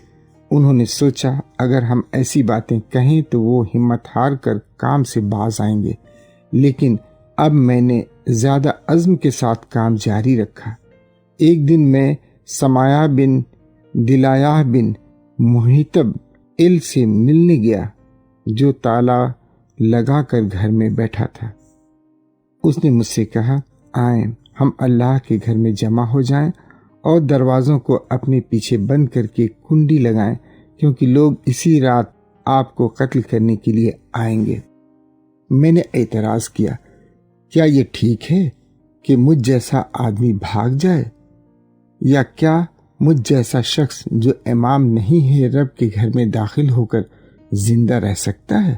[SPEAKER 1] انہوں نے سوچا اگر ہم ایسی باتیں کہیں تو وہ ہمت ہار کر کام سے باز آئیں گے، لیکن اب میں نے زیادہ عزم کے ساتھ کام جاری رکھا۔ ایک دن میں سمایا بن دلایہ بن محیطب ال سے ملنے گیا، جو تالا لگا کر گھر میں بیٹھا تھا۔ اس نے مجھ سے کہا، آئیں ہم اللہ کے گھر میں جمع ہو جائیں اور دروازوں کو اپنے پیچھے بند کر کے کنڈی لگائیں، کیونکہ لوگ اسی رات آپ کو قتل کرنے کے لیے آئیں گے۔ میں نے اعتراض کیا، کیا یہ ٹھیک ہے کہ مجھ جیسا آدمی بھاگ جائے، یا کیا مجھ جیسا شخص جو امام نہیں ہے رب کے گھر میں داخل ہو کر زندہ رہ سکتا ہے؟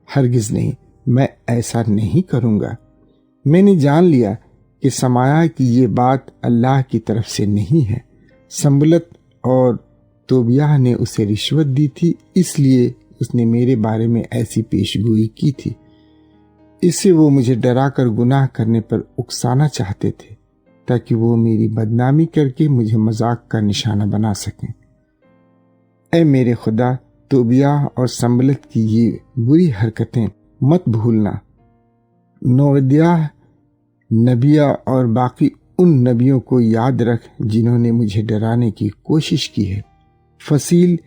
[SPEAKER 1] ہرگز نہیں، میں ایسا نہیں کروں گا۔ میں نے جان لیا کہ سمایا کی یہ بات اللہ کی طرف سے نہیں ہے۔ سنبلت اور توبیہ نے اسے رشوت دی تھی، اس لیے اس نے میرے بارے میں ایسی پیش گوئی کی تھی۔ اس سے وہ مجھے ڈرا کر گناہ کرنے پر اکسانا چاہتے تھے، تاکہ وہ میری بدنامی کر کے مجھے مذاق کا نشانہ بنا سکیں۔ اے میرے خدا، توبیہ اور سنبلت کی یہ بری حرکتیں مت بھولنا۔ نوودیہ نبیہ اور باقی ان نبیوں کو یاد رکھ جنہوں نے مجھے ڈرانے کی کوشش کی ہے۔ فصیل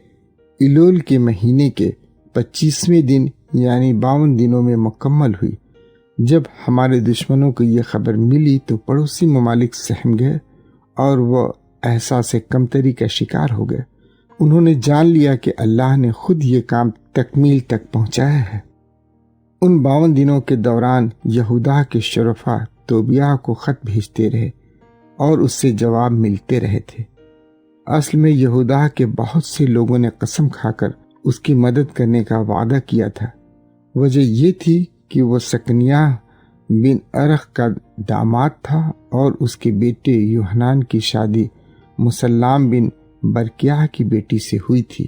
[SPEAKER 1] ایلول کے مہینے کے 25ویں دن یعنی 52 دنوں میں مکمل ہوئی۔ جب ہمارے دشمنوں کو یہ خبر ملی تو پڑوسی ممالک سہم گئے اور وہ احساس کمتری کا شکار ہو گئے۔ انہوں نے جان لیا کہ اللہ نے خود یہ کام تکمیل تک پہنچایا ہے۔ ان 52 دنوں کے دوران یہودا کے شرفاء توبیہ کو خط بھیجتے رہے اور اس سے جواب ملتے رہے تھے۔ اصل میں یہودا کے بہت سے لوگوں نے قسم کھا کر اس کی مدد کرنے کا وعدہ کیا تھا۔ وجہ یہ تھی کہ وہ سکنیہ بن ارخ کا داماد تھا اور اس کے بیٹے یوحنان کی شادی مسلام بن برکیہ کی بیٹی سے ہوئی تھی۔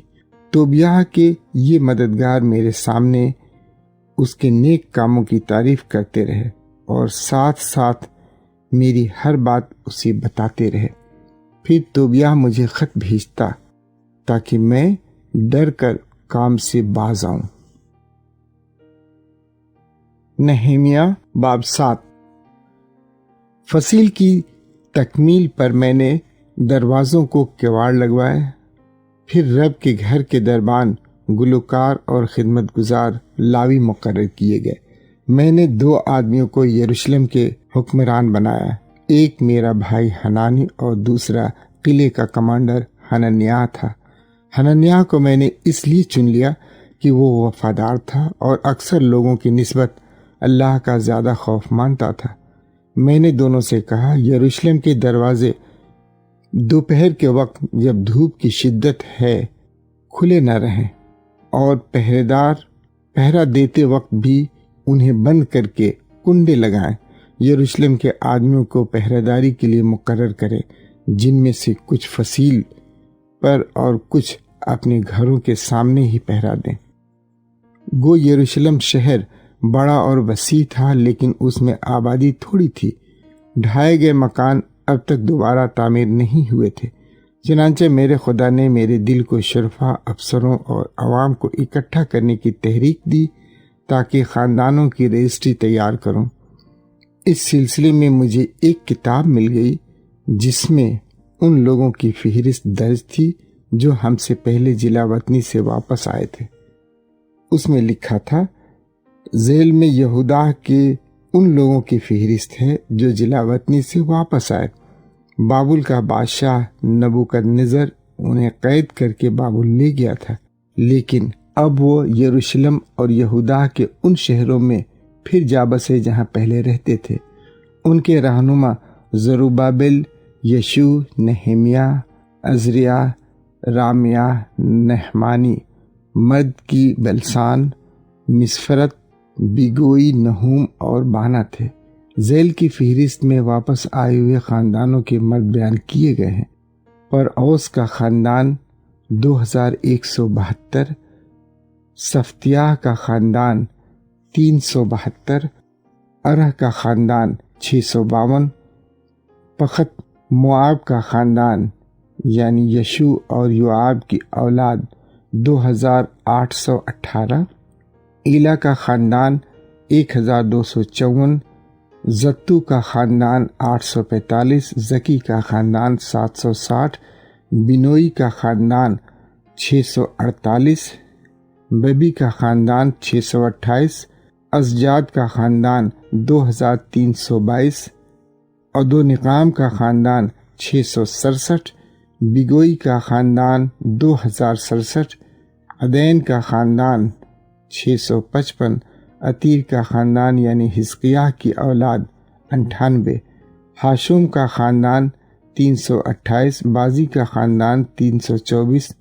[SPEAKER 1] توبیہ کے یہ مددگار میرے سامنے اس کے نیک کاموں کی تعریف کرتے رہے اور ساتھ ساتھ میری ہر بات اسے بتاتے رہے۔ پھر توبیہ مجھے خط بھیجتا تاکہ میں ڈر کر کام سے باز آؤں۔ نہیمیہ باب 7۔ فصیل کی تکمیل پر میں نے دروازوں کو کواڑ لگوائے۔ پھر رب کے گھر کے دربان گلوکار اور خدمت گزار لاوی مقرر کیے گئے۔ میں نے 2 آدمیوں کو یروشلم کے حکمران بنایا، ایک میرا بھائی حنانی اور دوسرا قلعے کا کمانڈر حنانیہ تھا۔ حنانیہ کو میں نے اس لیے چن لیا کہ وہ وفادار تھا اور اکثر لوگوں کی نسبت اللہ کا زیادہ خوف مانتا تھا۔ میں نے دونوں سے کہا، یروشلم کے دروازے دوپہر کے وقت جب دھوپ کی شدت ہے کھلے نہ رہیں اور پہرے دار پہرا دیتے وقت بھی انہیں بند کر کے کنڈے لگائیں۔ یروشلم کے آدمیوں کو پہرے داری کے لیے مقرر کریں، جن میں سے کچھ فصیل پر اور کچھ اپنے گھروں کے سامنے ہی پہرا دیں۔ گو یروشلم شہر بڑا اور وسیع تھا، لیکن اس میں آبادی تھوڑی تھی۔ ڈھائے گئے مکان اب تک دوبارہ تعمیر نہیں ہوئے تھے۔ چنانچہ میرے خدا نے میرے دل کو شرفا افسروں اور عوام کو اکٹھا کرنے کی تحریک دی تاکہ خاندانوں کی رجسٹری تیار کروں۔ اس سلسلے میں مجھے ایک کتاب مل گئی جس میں ان لوگوں کی فہرست درج تھی جو ہم سے پہلے جلا وطنی سے واپس آئے تھے۔ اس میں لکھا تھا، ذیل میں یہودا کے ان لوگوں کی فہرست ہے جو جلا وطنی سے واپس آئے۔ بابل کا بادشاہ نبوکدنضر انہیں قید کر کے بابل لے گیا تھا، لیکن اب وہ یروشلم اور یہودا کے ان شہروں میں پھر جا بسے جہاں پہلے رہتے تھے۔ ان کے رہنما زروبابل، یشوع، نہیمیہ، عزریہ، رامیہ، نحمانی، مرد کی بلسان، مسفرت، بیگوئی، نہوم اور بانا تھے۔ ذیل کی فہرست میں واپس آئے ہوئے خاندانوں کے مرد بیان کیے گئے ہیں۔ پر اوس کا خاندان 2172، صفتیاہ کا خاندان 372، ارہ کا خاندان 652، پخت موآب کا خاندان یعنی یشوع اور یوآب کی اولاد 2818، ایلا کا خاندان 1254، زتو کا خاندان 845، زکی کا خاندان 760، بنوئی کا خاندان 648، ببی کا خاندان 628، ازجاد کا خاندان 2322، ادونقام کا خاندان 667، بگوئی کا خاندان 2067، عدین کا خاندان 655، عتیر کا خاندان یعنی حزقیاہ کی اولاد 98، حاشم کا خاندان 328، بازی کا خاندان 324،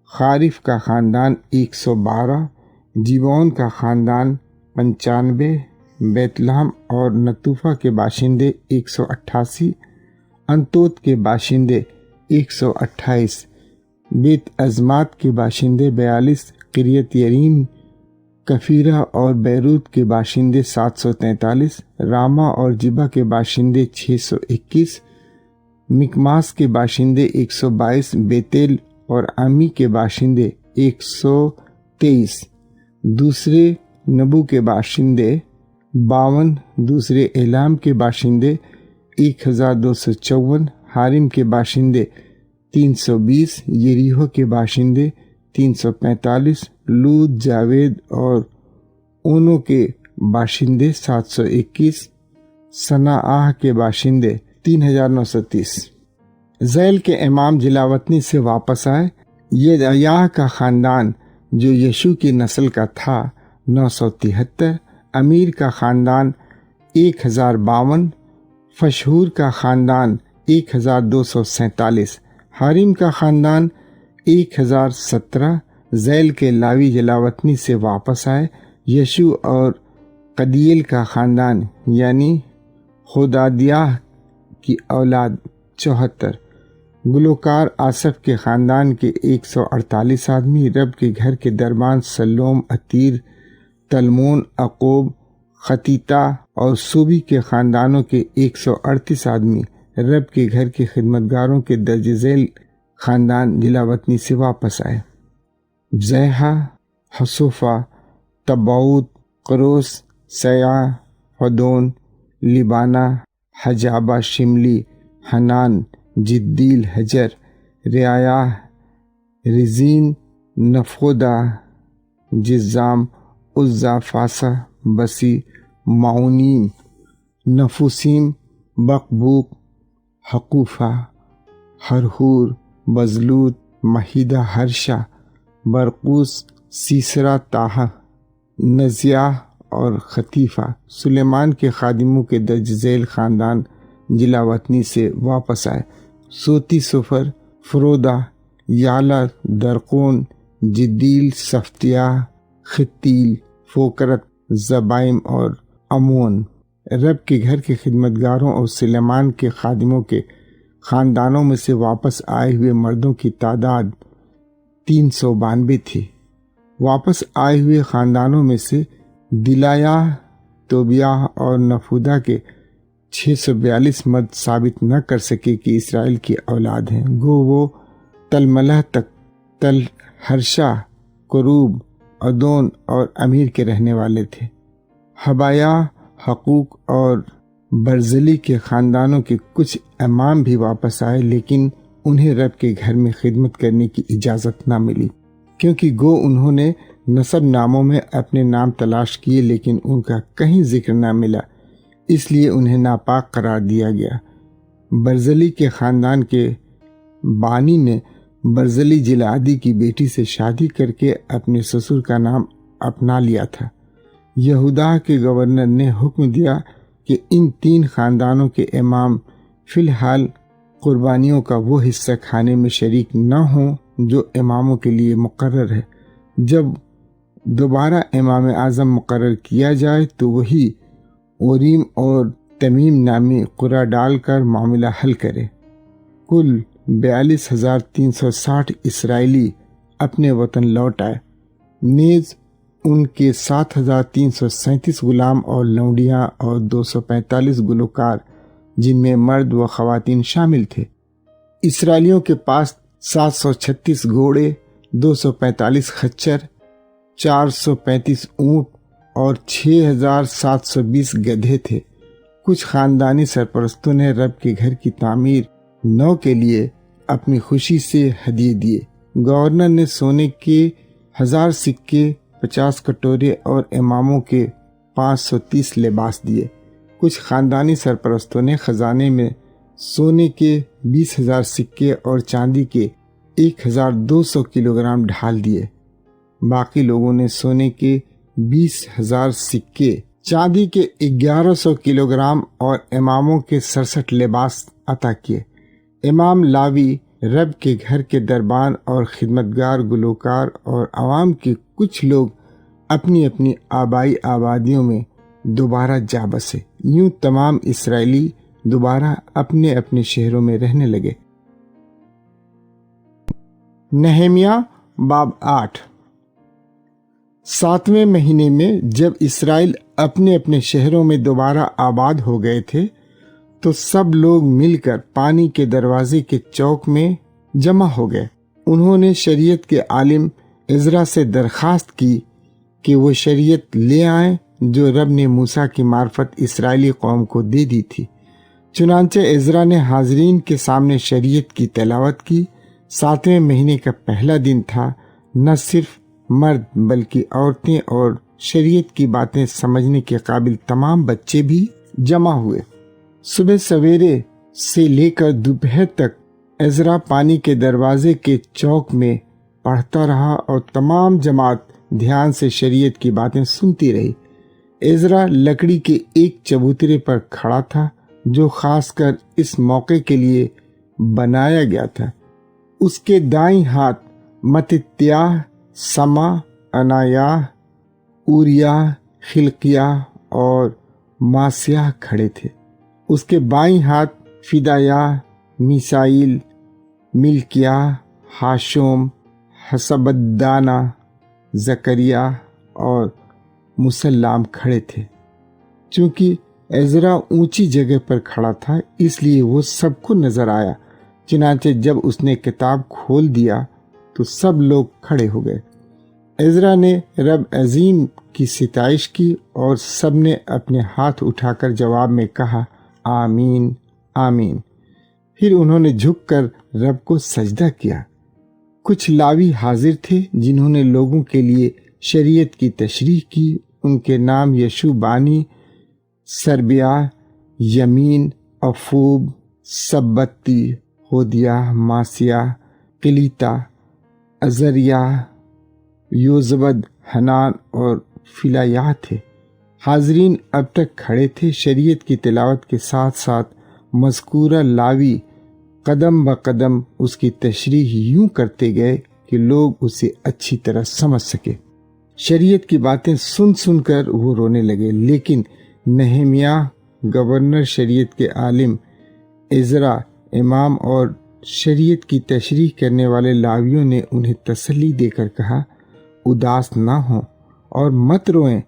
[SPEAKER 1] خارف کا خاندان 112، جیبون کا خاندان 95، بیت لحم اور نتوفہ کے باشندے 188، انتوت کے باشندے 128، بیت ازمات کے باشندے 42، قریت یریم، کفیرہ اور بیروت کے باشندے 743، راما اور جبہ کے باشندے 621، مکماس کے باشندے 122، بیتیل اور امی کے باشندے 123، دوسرے نبو کے باشندے 52، دوسرے اعلام کے باشندے 1254، حارم کے باشندے 320، یریحو کے باشندے 345، لوط، جاوید اور اونو کے باشندے 721، صنعاہ کے باشندے 3930۔ ذیل کے امام جلاوطنی سے واپس آئے۔ یہ عیاہ کا خاندان جو یشوع کی نسل کا تھا 973، امیر کا خاندان 1052، فشہور کا خاندان 1247، حارم کا خاندان 1017۔ ذیل کے لاوی جلاوطنی سے واپس آئے۔ یشوع اور قدیل کا خاندان یعنی خدادیہ کی اولاد 74۔ گلوکار آصف کے خاندان کے 148 آدمی، رب کے گھر کے دربان سلوم، عتیر، تلمون، عقوب، خطیطہ اور صوبی کے خاندانوں کے 138 آدمی، رب کے گھر کے خدمتگاروں کے درج ذیل خاندان جلاوطنی سے واپس آئے۔ زیحہ، حصوفہ، تبعوت، قروس، سیاح، حدون، لبانہ، حجابہ، شملی، حنان، جدیل، حجر، رعایہ، رزین، نفودہ، جزام، عزا، فاسہ، بسی، معونیم، نفوسیم، بقبوق، حقوفہ، حرہور، بزلوت، مہیدہ، ہرشہ، برقوس، سیسرا، تاہہ، نزیاہ اور خطیفہ۔ سلیمان کے خادموں کے درج ذیل خاندان جلاوطنی سے واپس آئے۔ صوتی، سفر، فرودہ، یالا، درقون، جدیل، صفتیاہ، خطیل، فوکرت، زبائم اور امون۔ رب کے گھر کے خدمتگاروں اور سلیمان کے خادموں کے خاندانوں میں سے واپس آئے ہوئے مردوں کی تعداد 392 تھی۔ واپس آئے ہوئے خاندانوں میں سے دلایہ، توبیہ اور نفودہ کے 642 مرد ثابت نہ کر سکے کہ اسرائیل کی اولاد ہیں، گو وہ تلملہ تک، تل ہرشہ، کروب، ادون اور امیر کے رہنے والے تھے۔ حبایہ، حقوق اور برزلی کے خاندانوں کے کچھ امام بھی واپس آئے، لیکن انہیں رب کے گھر میں خدمت کرنے کی اجازت نہ ملی، کیونکہ گو انہوں نے نسب ناموں میں اپنے نام تلاش کیے لیکن ان کا کہیں ذکر نہ ملا، اس لیے انہیں ناپاک قرار دیا گیا۔ برزلی کے خاندان کے بانی نے برزلی جلعادی کی بیٹی سے شادی کر کے اپنے سسر کا نام اپنا لیا تھا۔ یہودا کے گورنر نے حکم دیا کہ ان 3 خاندانوں کے امام فی الحال قربانیوں کا وہ حصہ کھانے میں شریک نہ ہوں جو اماموں کے لیے مقرر ہے۔ جب دوبارہ امام اعظم مقرر کیا جائے تو وہی اوریم اور تمیم نامی قرعہ ڈال کر معاملہ حل کرے۔ کل 42,360 اسرائیلی اپنے وطن لوٹ آئے، نیز ان کے 7,337 غلام اور لونڈیاں اور 245 گلوکار جن میں مرد و خواتین شامل تھے۔ اسرائیلیوں کے پاس 736 گھوڑے، 245 خچر، 435 اونٹ اور 6,720 گدھے تھے۔ کچھ خاندانی سرپرستوں نے رب کے گھر کی تعمیر نو کے لیے اپنی خوشی سے ہدیے دیے۔ گورنر نے سونے کے 1000 سکے، 50 کٹورے اور اماموں کے 530 لباس دیے۔ کچھ خاندانی سرپرستوں نے خزانے میں سونے کے 20,000 سکے اور چاندی کے 1,200 کلوگرام ڈھال دیے۔ باقی لوگوں نے سونے کے 20,000 سکے، چاندی کے 1100 کلوگرام اور اماموں کے 67 لباس عطا کیے۔ امام، لاوی، رب کے گھر کے دربان اور خدمتگار، گلوکار اور عوام کے کچھ لوگ اپنی اپنی آبائی آبادیوں میں دوبارہ جا بسے۔ یوں تمام اسرائیلی دوبارہ اپنے اپنے شہروں میں رہنے لگے۔ نہمیہ باب 8۔ 7ویں مہینے میں جب اسرائیل اپنے اپنے شہروں میں دوبارہ آباد ہو گئے تھے تو سب لوگ مل کر پانی کے دروازے کے چوک میں جمع ہو گئے۔ انہوں نے شریعت کے عالم عزرا سے درخواست کی کہ وہ شریعت لے آئیں جو رب نے موسیٰ کی معرفت اسرائیلی قوم کو دے دی تھی۔ چنانچہ عزرا نے حاضرین کے سامنے شریعت کی تلاوت کی۔ 7ویں مہینے کا پہلا دن تھا۔ نہ صرف مرد بلکہ عورتیں اور شریعت کی باتیں سمجھنے کے قابل تمام بچے بھی جمع ہوئے۔ صبح سویرے سے لے کر دوپہر تک عزرا پانی کے دروازے کے چوک میں پڑھتا رہا اور تمام جماعت دھیان سے شریعت کی باتیں سنتی رہی۔ عزرا لکڑی کے ایک چبوترے پر کھڑا تھا جو خاص کر اس موقع کے لیے بنایا گیا تھا۔ اس کے دائیں ہاتھ متتیاہ، سما، انایاہ، اوریاہ، خلقیاہ اور ماسیاہ کھڑے تھے۔ اس کے بائیں ہاتھ فدایاہ، میسائیل، ملکیاہ، حاشم، حسبدانہ، زکریہ اور مسلام کھڑے تھے۔ چونکہ عزرا اونچی جگہ پر کھڑا تھا اس لیے وہ سب کو نظر آیا۔ چنانچہ جب اس نے کتاب کھول دیا تو سب لوگ کھڑے ہو گئے۔ عزرا نے رب عظیم کی ستائش کی اور سب نے اپنے ہاتھ اٹھا کر جواب میں کہا آمین آمین۔ پھر انہوں نے جھک کر رب کو سجدہ کیا۔ کچھ لاوی حاضر تھے جنہوں نے لوگوں کے لیے شریعت کی تشریح کی۔ ان کے نام یشوع بانی، سربیہ، یمین، افوب، سبتی، ہودیہ، ماسیہ، کلیتا، عزریہ، یوزبد، حنان اور فلایہ تھے۔ حاضرین اب تک کھڑے تھے۔ شریعت کی تلاوت کے ساتھ ساتھ مذکورہ لاوی قدم بقدم اس کی تشریح یوں کرتے گئے کہ لوگ اسے اچھی طرح سمجھ سکے۔ شریعت کی باتیں سن سن کر وہ رونے لگے، لیکن نہمیاہ گورنر، شریعت کے عالم عزرا امام اور شریعت کی تشریح کرنے والے لاویوں نے انہیں تسلی دے کر کہا اداس نہ ہوں اور مت روئیں۔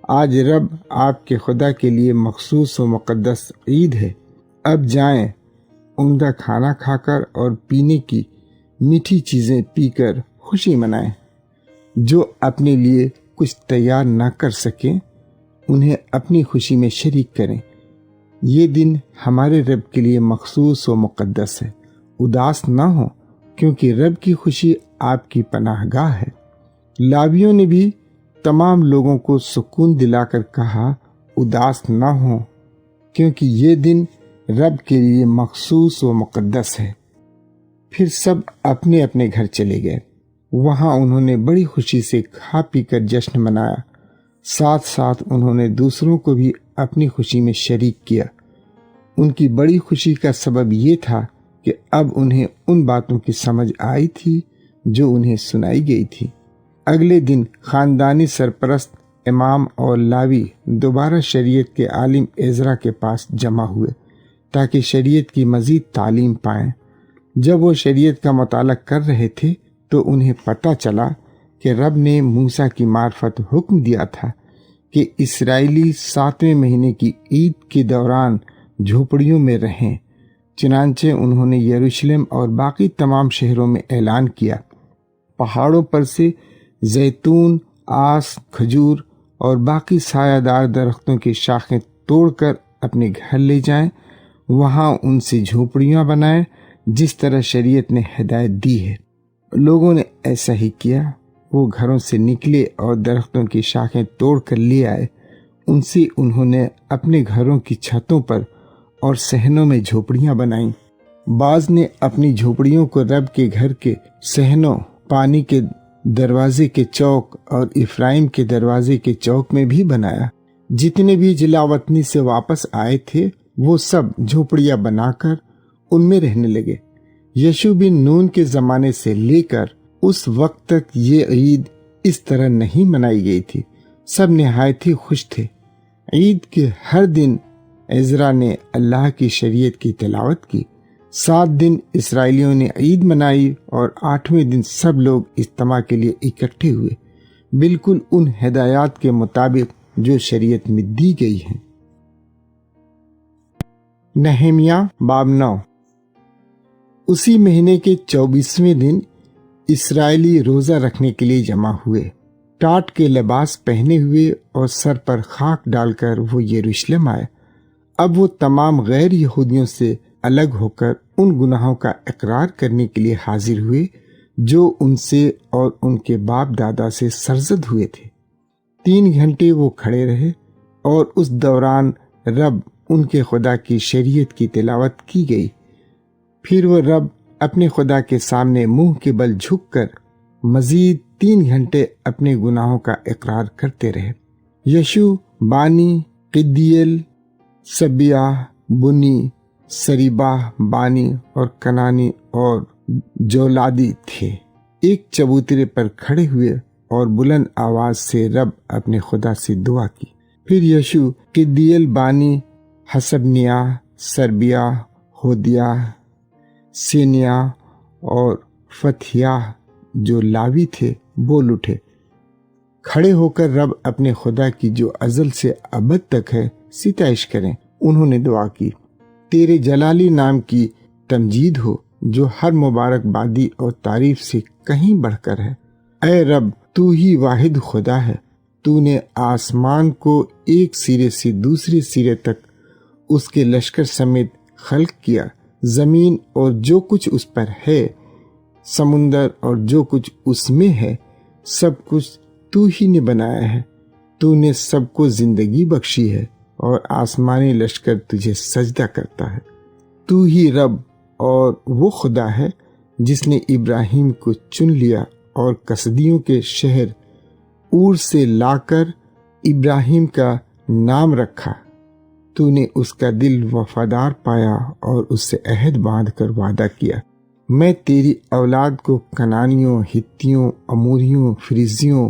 [SPEAKER 1] آج رب آپ کے خدا کے لیے مخصوص و مقدس عید ہے۔ اب جائیں، عمدہ کھانا کھا کر اور پینے کی میٹھی چیزیں پی کر خوشی منائیں۔ جو اپنے لیے کچھ تیار نہ کر سکیں انہیں اپنی خوشی میں شریک کریں۔ یہ دن ہمارے رب کے لیے مخصوص و مقدس ہے۔ اداس نہ ہوں کیونکہ رب کی خوشی آپ کی پناہ گاہ ہے۔ لاویوں نے بھی تمام لوگوں کو سکون دلا کر کہا اداس نہ ہوں کیونکہ یہ دن رب کے لیے مخصوص و مقدس ہے۔ پھر سب اپنے اپنے گھر چلے گئے۔ وہاں انہوں نے بڑی خوشی سے کھا پی کر جشن منایا۔ ساتھ ساتھ انہوں نے دوسروں کو بھی اپنی خوشی میں شریک کیا۔ ان کی بڑی خوشی کا سبب یہ تھا کہ اب انہیں ان باتوں کی سمجھ آئی تھی جو انہیں سنائی گئی تھی۔ اگلے دن خاندانی سرپرست، امام اور لاوی دوبارہ شریعت کے عالم عزرا کے پاس جمع ہوئے تاکہ شریعت کی مزید تعلیم پائیں۔ جب وہ شریعت کا مطالعہ کر رہے تھے تو انہیں پتہ چلا کہ رب نے موسیٰ کی معرفت حکم دیا تھا کہ اسرائیلی 7ویں مہینے کی عید کے دوران جھوپڑیوں میں رہیں۔ چنانچہ انہوں نے یروشلم اور باقی تمام شہروں میں اعلان کیا، پہاڑوں پر سے زیتون، آس، کھجور اور باقی سایہ دار درختوں کی شاخیں توڑ کر اپنے گھر لے جائیں، وہاں ان سے جھوپڑیاں بنائیں جس طرح شریعت نے ہدایت دی ہے۔ لوگوں نے ایسا ہی کیا۔ وہ گھروں سے نکلے اور درختوں کی شاخیں توڑ کر لے آئے۔ ان سے انہوں نے اپنے گھروں کی چھتوں پر اور صحنوں میں جھوپڑیاں بنائیں۔ بعض نے اپنی جھوپڑیوں کو رب کے گھر کے صحنوں، پانی کے دروازے کے چوک اور افرائیم کے دروازے کے چوک میں بھی بنایا۔ جتنے بھی جلاوطنی سے واپس آئے تھے وہ سب جھوپڑیاں بنا کر ان میں رہنے لگے۔ یشوع بن نون کے زمانے سے لے کر اس وقت تک یہ عید اس طرح نہیں منائی گئی تھی۔ سب نہایت ہی خوش تھے۔ عید کے ہر دن عزرا نے اللہ کی شریعت کی تلاوت کی۔ 7 دن اسرائیلیوں نے عید منائی اور 8ویں دن سب لوگ اجتماع کے لیے اکٹھے ہوئے، بالکل ان ہدایات کے مطابق جو شریعت میں دی گئی ہیں۔ نہمیاہ باب 9۔ اسی مہینے کے 24ویں دن اسرائیلی روزہ رکھنے کے لیے جمع ہوئے۔ ٹاٹ کے لباس پہنے ہوئے اور سر پر خاک ڈال کر وہ یروشلم آئے۔ اب وہ تمام غیر یہودیوں سے الگ ہو کر ان گناہوں کا اقرار کرنے کے لیے حاضر ہوئے جو ان سے اور ان کے باپ دادا سے سرزد ہوئے تھے۔ 3 گھنٹے وہ کھڑے رہے اور اس دوران رب ان کے خدا کی شریعت کی تلاوت کی گئی۔ پھر وہ رب اپنے خدا کے سامنے منہ کے بل جھک کر مزید 3 گھنٹے اپنے گناہوں کا اقرار کرتے رہے۔ یشوع بانی، قدیل، سبیاہ، بنی، سریباہ بانی اور کنانی اور جولادی تھے۔ ایک چبوترے پر کھڑے ہوئے اور بلند آواز سے رب اپنے خدا سے دعا کی۔ پھر یشوع قدیل بانی، حسبنیاہ، سربیاہ، ہودیاہ، سینیا اور فتحیاہ جو لاوی تھے بول اٹھے۔ کھڑے ہو کر رب اپنے خدا کی جو ازل سے ابد تک ہے ستائش کریں۔ انہوں نے دعا کی، تیرے جلالی نام کی تمجید ہو جو ہر مبارک بادی اور تعریف سے کہیں بڑھ کر ہے۔ اے رب، تو ہی واحد خدا ہے۔ تو نے آسمان کو ایک سرے سے دوسرے سرے تک اس کے لشکر سمیت خلق کیا۔ زمین اور جو کچھ اس پر ہے، سمندر اور جو کچھ اس میں ہے، سب کچھ تو ہی نے بنایا ہے۔ تو نے سب کو زندگی بخشی ہے اور آسمانی لشکر تجھے سجدہ کرتا ہے۔ تو ہی رب اور وہ خدا ہے جس نے ابراہیم کو چن لیا اور کسدیوں کے شہر اور سے لا کر ابراہیم کا نام رکھا۔ تو نے اس کا دل وفادار پایا اور اس سے عہد باندھ کر وعدہ کیا، میں تیری اولاد کو کنانیوں، ہتیوں، اموریوں، فریزیوں،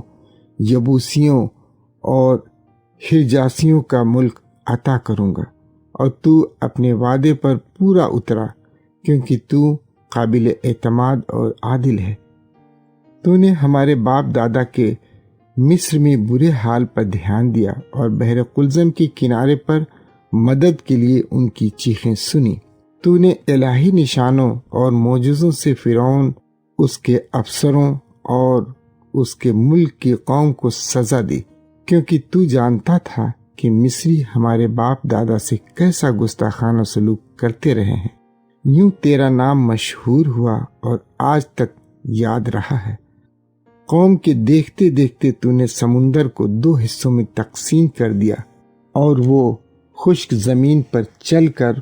[SPEAKER 1] یبوسیوں اور حرجاسیوں کا ملک عطا کروں گا، اور تو اپنے وعدے پر پورا اترا کیونکہ تو قابل اعتماد اور عادل ہے۔ تو نے ہمارے باپ دادا کے مصر میں برے حال پر دھیان دیا اور بحر قلزم کے کنارے پر مدد کے لیے ان کی چیخیں سنی۔ تو نے الہی نشانوں اور معجزوں سے فرعون، اس کے افسروں اور اس کے ملک کی قوم کو سزا دی، کیونکہ تو جانتا تھا کہ مصری ہمارے باپ دادا سے کیسا گستاخانہ سلوک کرتے رہے ہیں۔ یوں تیرا نام مشہور ہوا اور آج تک یاد رہا ہے۔ قوم کے دیکھتے دیکھتے تو نے سمندر کو 2 حصوں میں تقسیم کر دیا اور وہ خشک زمین پر چل کر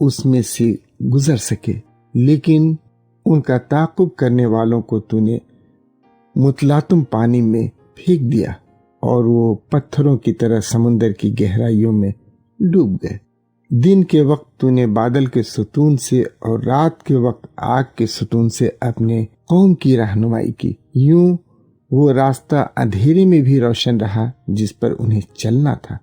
[SPEAKER 1] اس میں سے گزر سکے، لیکن ان کا تعاقب کرنے والوں کو تو نے متلاطم پانی میں پھینک دیا اور وہ پتھروں کی طرح سمندر کی گہرائیوں میں ڈوب گئے۔ دن کے وقت تو نے بادل کے ستون سے اور رات کے وقت آگ کے ستون سے اپنے قوم کی رہنمائی کی۔ یوں وہ راستہ اندھیرے میں بھی روشن رہا جس پر انہیں چلنا تھا۔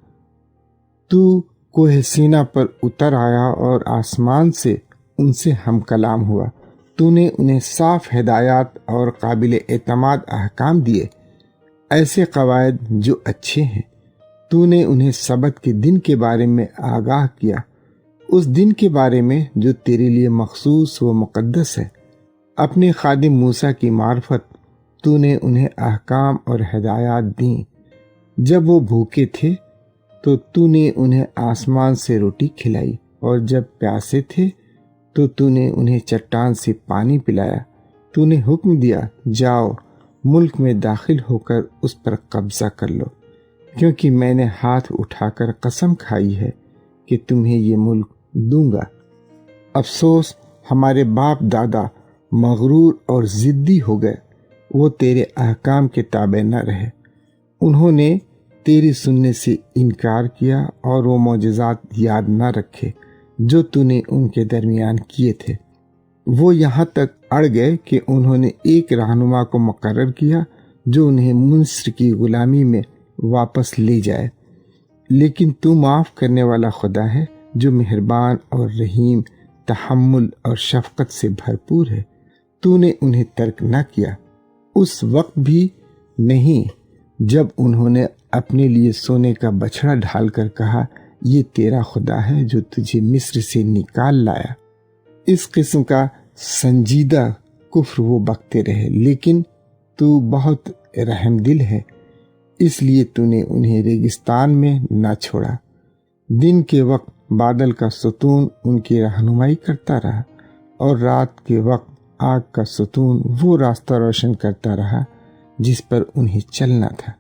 [SPEAKER 1] تو کوہ سینا پر اتر آیا اور آسمان سے ان سے ہم کلام ہوا۔ تو نے انہیں صاف ہدایات اور قابل اعتماد احکام دیے، ایسے قواعد جو اچھے ہیں۔ تو نے انہیں سبت کے دن کے بارے میں آگاہ کیا، اس دن کے بارے میں جو تیرے لیے مخصوص و مقدس ہے۔ اپنے خادم موسیٰ کی معرفت تو نے انہیں احکام اور ہدایات دیں۔ جب وہ بھوکے تھے تو تو نے انہیں آسمان سے روٹی کھلائی، اور جب پیاسے تھے تو نے انہیں چٹان سے پانی پلایا۔ تو نے حکم دیا، جاؤ ملک میں داخل ہو کر اس پر قبضہ کر لو، کیونکہ میں نے ہاتھ اٹھا کر قسم کھائی ہے کہ تمہیں یہ ملک دوں گا۔ افسوس ہمارے باپ دادا مغرور اور ضدی ہو گئے، وہ تیرے احکام کے تابع نہ رہے۔ انہوں نے تیری سننے سے انکار کیا اور وہ معجزات یاد نہ رکھے جو تو نے ان کے درمیان کیے تھے۔ وہ یہاں تک اڑ گئے کہ انہوں نے ایک رہنما کو مقرر کیا جو انہیں مصر کی غلامی میں واپس لے جائے۔ لیکن تو معاف کرنے والا خدا ہے جو مہربان اور رحیم، تحمل اور شفقت سے بھرپور ہے۔ تو نے انہیں ترک نہ کیا، اس وقت بھی نہیں جب انہوں نے اپنے لیے سونے کا بچھڑا ڈھال کر کہا، یہ تیرا خدا ہے جو تجھے مصر سے نکال لایا۔ اس قسم کا سنجیدہ کفر وہ بکتے رہے، لیکن تو بہت رحم دل ہے، اس لیے تو نے انہیں ریگستان میں نہ چھوڑا۔ دن کے وقت بادل کا ستون ان کی رہنمائی کرتا رہا، اور رات کے وقت آگ کا ستون وہ راستہ روشن کرتا رہا جس پر انہیں چلنا تھا۔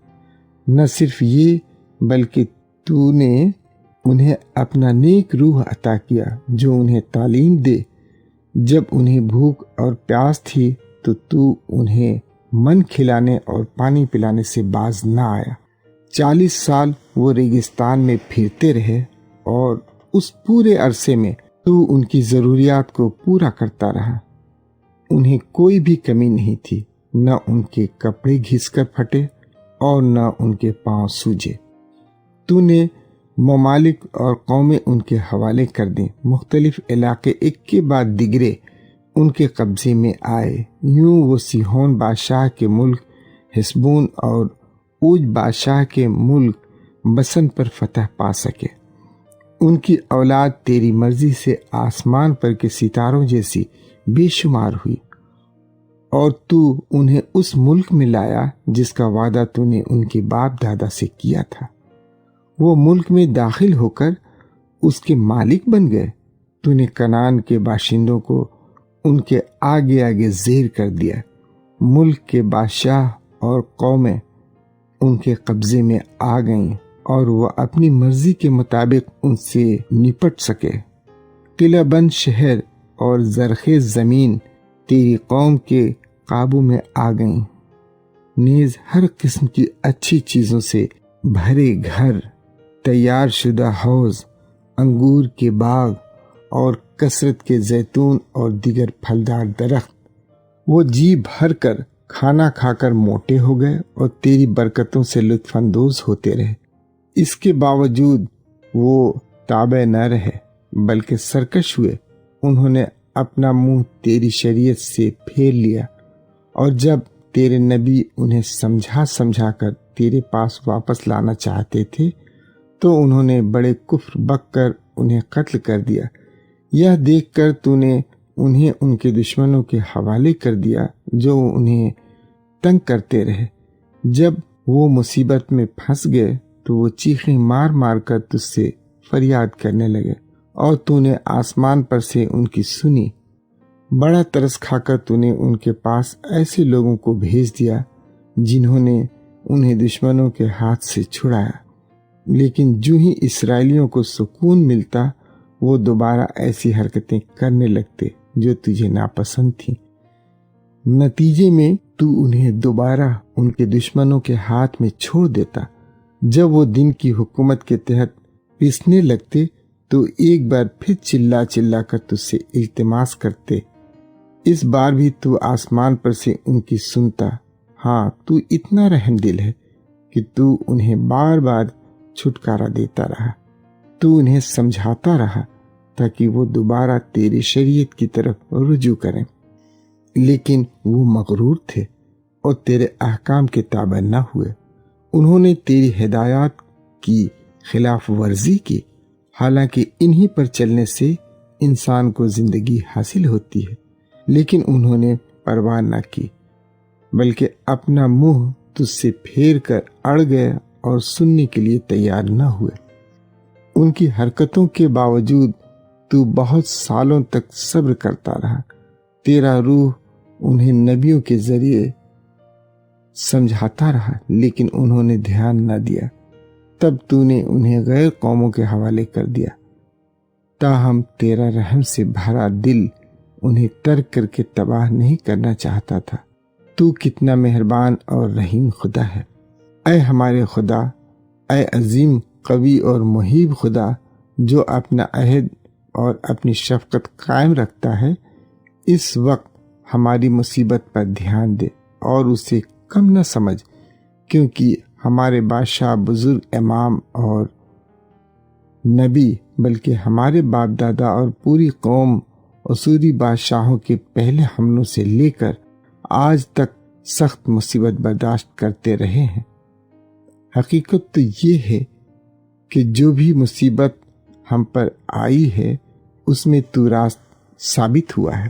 [SPEAKER 1] نہ صرف یہ بلکہ تو نے انہیں اپنا نیک روح عطا کیا جو انہیں تعلیم دے۔ جب انہیں بھوک اور پیاس تھی تو انہیں من کھلانے اور پانی پلانے سے باز نہ آیا۔ 40 سال وہ ریگستان میں پھرتے رہے، اور اس پورے عرصے میں تو ان کی ضروریات کو پورا کرتا رہا۔ انہیں کوئی بھی کمی نہیں تھی، نہ ان کے کپڑے گھس کر پھٹے اور نہ ان کے پاؤں سوجے۔ تو نے ممالک اور قومیں ان کے حوالے کر دیں، مختلف علاقے ایک کے بعد دیگرے ان کے قبضے میں آئے۔ یوں وہ سیہون بادشاہ کے ملک حسبون اور اوج بادشاہ کے ملک بسن پر فتح پا سکے۔ ان کی اولاد تیری مرضی سے آسمان پر کے ستاروں جیسی بے شمار ہوئی، اور تو انہیں اس ملک میں لایا جس کا وعدہ تو نے ان کے باپ دادا سے کیا تھا۔ وہ ملک میں داخل ہو کر اس کے مالک بن گئے۔ تو نے کنعان کے باشندوں کو ان کے آگے آگے زیر کر دیا۔ ملک کے بادشاہ اور قومیں ان کے قبضے میں آ گئیں، اور وہ اپنی مرضی کے مطابق ان سے نپٹ سکے۔ قلعہ بند شہر اور زرخیز زمین تیری قوم کے قابو میں آ گئیں، نیز ہر قسم کی اچھی چیزوں سے بھرے گھر، تیار شدہ حوض، انگور کے باغ اور کثرت کے زیتون اور دیگر پھلدار درخت۔ وہ جی بھر کر کھانا کھا کر موٹے ہو گئے اور تیری برکتوں سے لطف اندوز ہوتے رہے۔ اس کے باوجود وہ تابع نہ رہے بلکہ سرکش ہوئے۔ انہوں نے اپنا منہ تیری شریعت سے پھیر لیا، اور جب تیرے نبی انہیں سمجھا کر تیرے پاس واپس لانا چاہتے تھے تو انہوں نے بڑے کفر بک کر انہیں قتل کر دیا۔ یہ دیکھ کر تو نے انہیں ان کے دشمنوں کے حوالے کر دیا جو انہیں تنگ کرتے رہے۔ جب وہ مصیبت میں پھنس گئے تو وہ چیخیں مار مار کر تجھ سے فریاد کرنے لگے، اور تو نے آسمان پر سے ان کی سنی۔ بڑا ترس کھا کر تو نے ان کے پاس ایسے لوگوں کو بھیج دیا جنہوں نے انہیں دشمنوں کے ہاتھ سے چھڑایا، لیکن جو ہی اسرائیلیوں کو سکون ملتا وہ دوبارہ ایسی حرکتیں کرنے لگتے جو تجھے ناپسند تھیں۔ نتیجے میں تو انہیں دوبارہ ان کے دشمنوں کے ہاتھ میں چھوڑ دیتا۔ جب وہ دن کی حکومت کے تحت پیسنے لگتے تو ایک بار پھر چلا چلا کر تجھ سے التماس کرتے۔ اس بار بھی تو آسمان پر سے ان کی سنتا۔ ہاں، تو اتنا رحم دل ہے کہ تو انہیں بار بار چھٹکارا دیتا رہا۔ تو انہیں سمجھاتا رہا تاکہ وہ دوبارہ تیری شریعت کی طرف رجوع کریں، لیکن وہ مغرور تھے اور تیرے احکام کے تابع نہ ہوئے۔ انہوں نے تیری ہدایات کی خلاف ورزی کی، حالانکہ انہی پر چلنے سے انسان کو زندگی حاصل ہوتی ہے، لیکن انہوں نے پرواہ نہ کی بلکہ اپنا منہ تجھ سے پھیر کر اڑ گئے اور سننے کے لیے تیار نہ ہوئے۔ ان کی حرکتوں کے باوجود تو بہت سالوں تک صبر کرتا رہا۔ تیرا روح انہیں نبیوں کے ذریعے سمجھاتا رہا، لیکن انہوں نے دھیان نہ دیا۔ تب تو نے انہیں غیر قوموں کے حوالے کر دیا، تاہم تیرا رحم سے بھرا دل انہیں ترک کر کے تباہ نہیں کرنا چاہتا تھا۔ تو کتنا مہربان اور رحیم خدا ہے۔ اے ہمارے خدا، اے عظیم قوی اور مہیب خدا جو اپنا عہد اور اپنی شفقت قائم رکھتا ہے، اس وقت ہماری مصیبت پر دھیان دے اور اسے کم نہ سمجھ، کیونکہ ہمارے بادشاہ بزرگ امام اور نبی بلکہ ہمارے باپ دادا اور پوری قوم اسوری بادشاہوں کے پہلے حملوں سے لے کر آج تک سخت مصیبت برداشت کرتے رہے ہیں۔ حقیقت تو یہ ہے کہ جو بھی مصیبت ہم پر آئی ہے اس میں تو راست ثابت ہوا ہے۔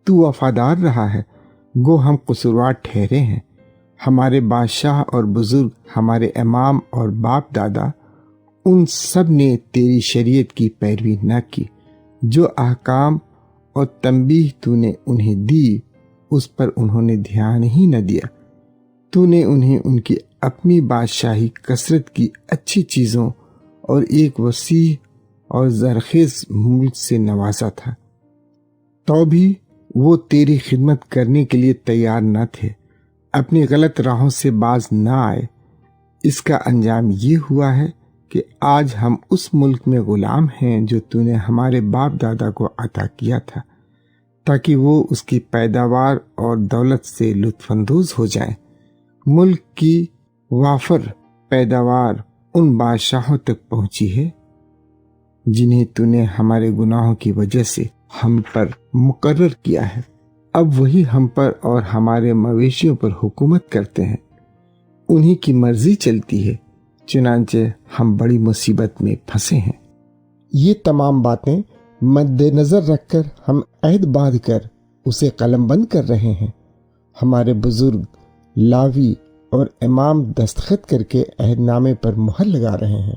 [SPEAKER 1] تو وفادار رہا ہے، گو ہم قصوروار ٹھہرے ہیں۔ ہمارے بادشاہ اور بزرگ، ہمارے امام اور باپ دادا، ان سب نے تیری شریعت کی پیروی نہ کی۔ جو احکام اور تنبیہ تو نے انہیں دی، اس پر انہوں نے دھیان ہی نہ دیا۔ تو نے انہیں ان کی اپنی بادشاہی کثرت کی اچھی چیزوں اور ایک وسیع اور زرخیز ملک سے نوازا تھا، تو بھی وہ تیری خدمت کرنے کے لیے تیار نہ تھے، اپنی غلط راہوں سے باز نہ آئے۔ اس کا انجام یہ ہوا ہے کہ آج ہم اس ملک میں غلام ہیں جو تو نے ہمارے باپ دادا کو عطا کیا تھا، تاکہ وہ اس کی پیداوار اور دولت سے لطف اندوز ہو جائیں۔ ملک کی وافر پیداوار ان بادشاہوں تک پہنچی ہے جنہیں تو نے ہمارے گناہوں کی وجہ سے ہم پر مقرر کیا ہے۔ اب وہی ہم پر اور ہمارے مویشیوں پر حکومت کرتے ہیں، انہی کی مرضی چلتی ہے، چنانچہ ہم بڑی مصیبت میں پھنسے ہیں۔ یہ تمام باتیں مد نظر رکھ کر ہم عہد باندھ کر اسے قلم بند کر رہے ہیں۔ ہمارے بزرگ لاوی اور امام دستخط کر کے عہد نامے پر مہر لگا رہے ہیں۔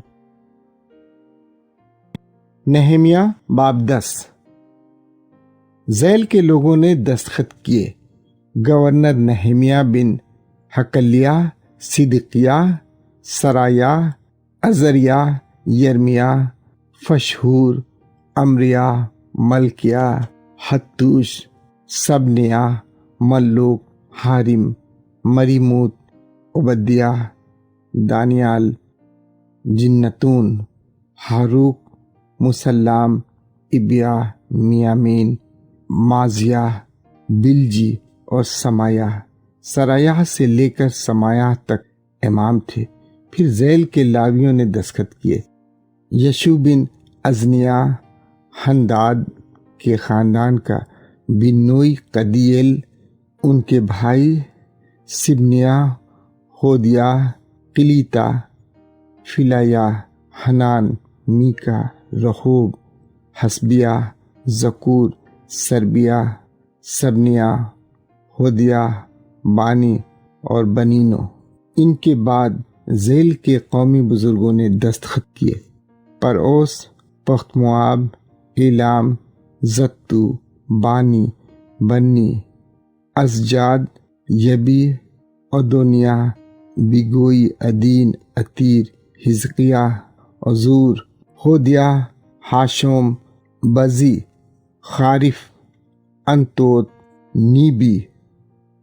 [SPEAKER 1] نہمیہ باب 10۔ ذیل کے لوگوں نے دستخط کیے، گورنر نہمیہ بن حکلیہ، صدقیہ، سرایہ، عزریہ، یرمیہ، فشہور، امریہ، ملکیہ، حتوش، سبنیہ، ملوک، حارم، مریموت، عبدیہ، دانیال، جنتون، حاروک، مسلام، ابیا، میامین، مازیہ، بلجی اور سمایہ۔ سرایہ سے لے کر سمایہ تک امام تھے۔ پھر ذیل کے لاویوں نے دستخط کیے، یشو بن ازنیہ، حنداد کے خاندان کا، بنوئی قدیل، ان کے بھائی سبنیہ، ہودیہ، قلیتا، فلایہ، حنان، میکا، رحوب، حسبیہ، زکور، سربیہ، سبنیہ، ہودیہ، بانی اور بنینو۔ ان کے بعد ذیل کے قومی بزرگوں نے دستخط کیے، پروس، پخت مواب، ایلام، زتو، بانی، بنی، ازجاد، یبی، ادونیہ، بگوئی، ادین، عتیر، حزقیہ، عزور، ہودیہ، حاشوم، بزی، خارف، انتوت، نیبی،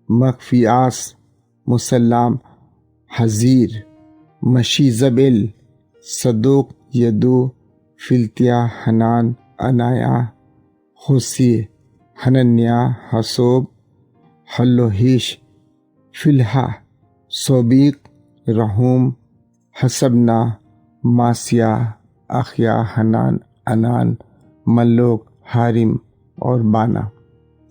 [SPEAKER 1] مغفیاس، مسلام، حزیر، مشیزبل، صدوق، یدو، فلتیہ، حنان، انایا، خوسی، حننیہ، حسوب، حلوہیش، فلحہ، صوبیق، رحوم، حسبنا، ماسیہ، اخیا، حنان، انان، ملوک، حارم اور بانا۔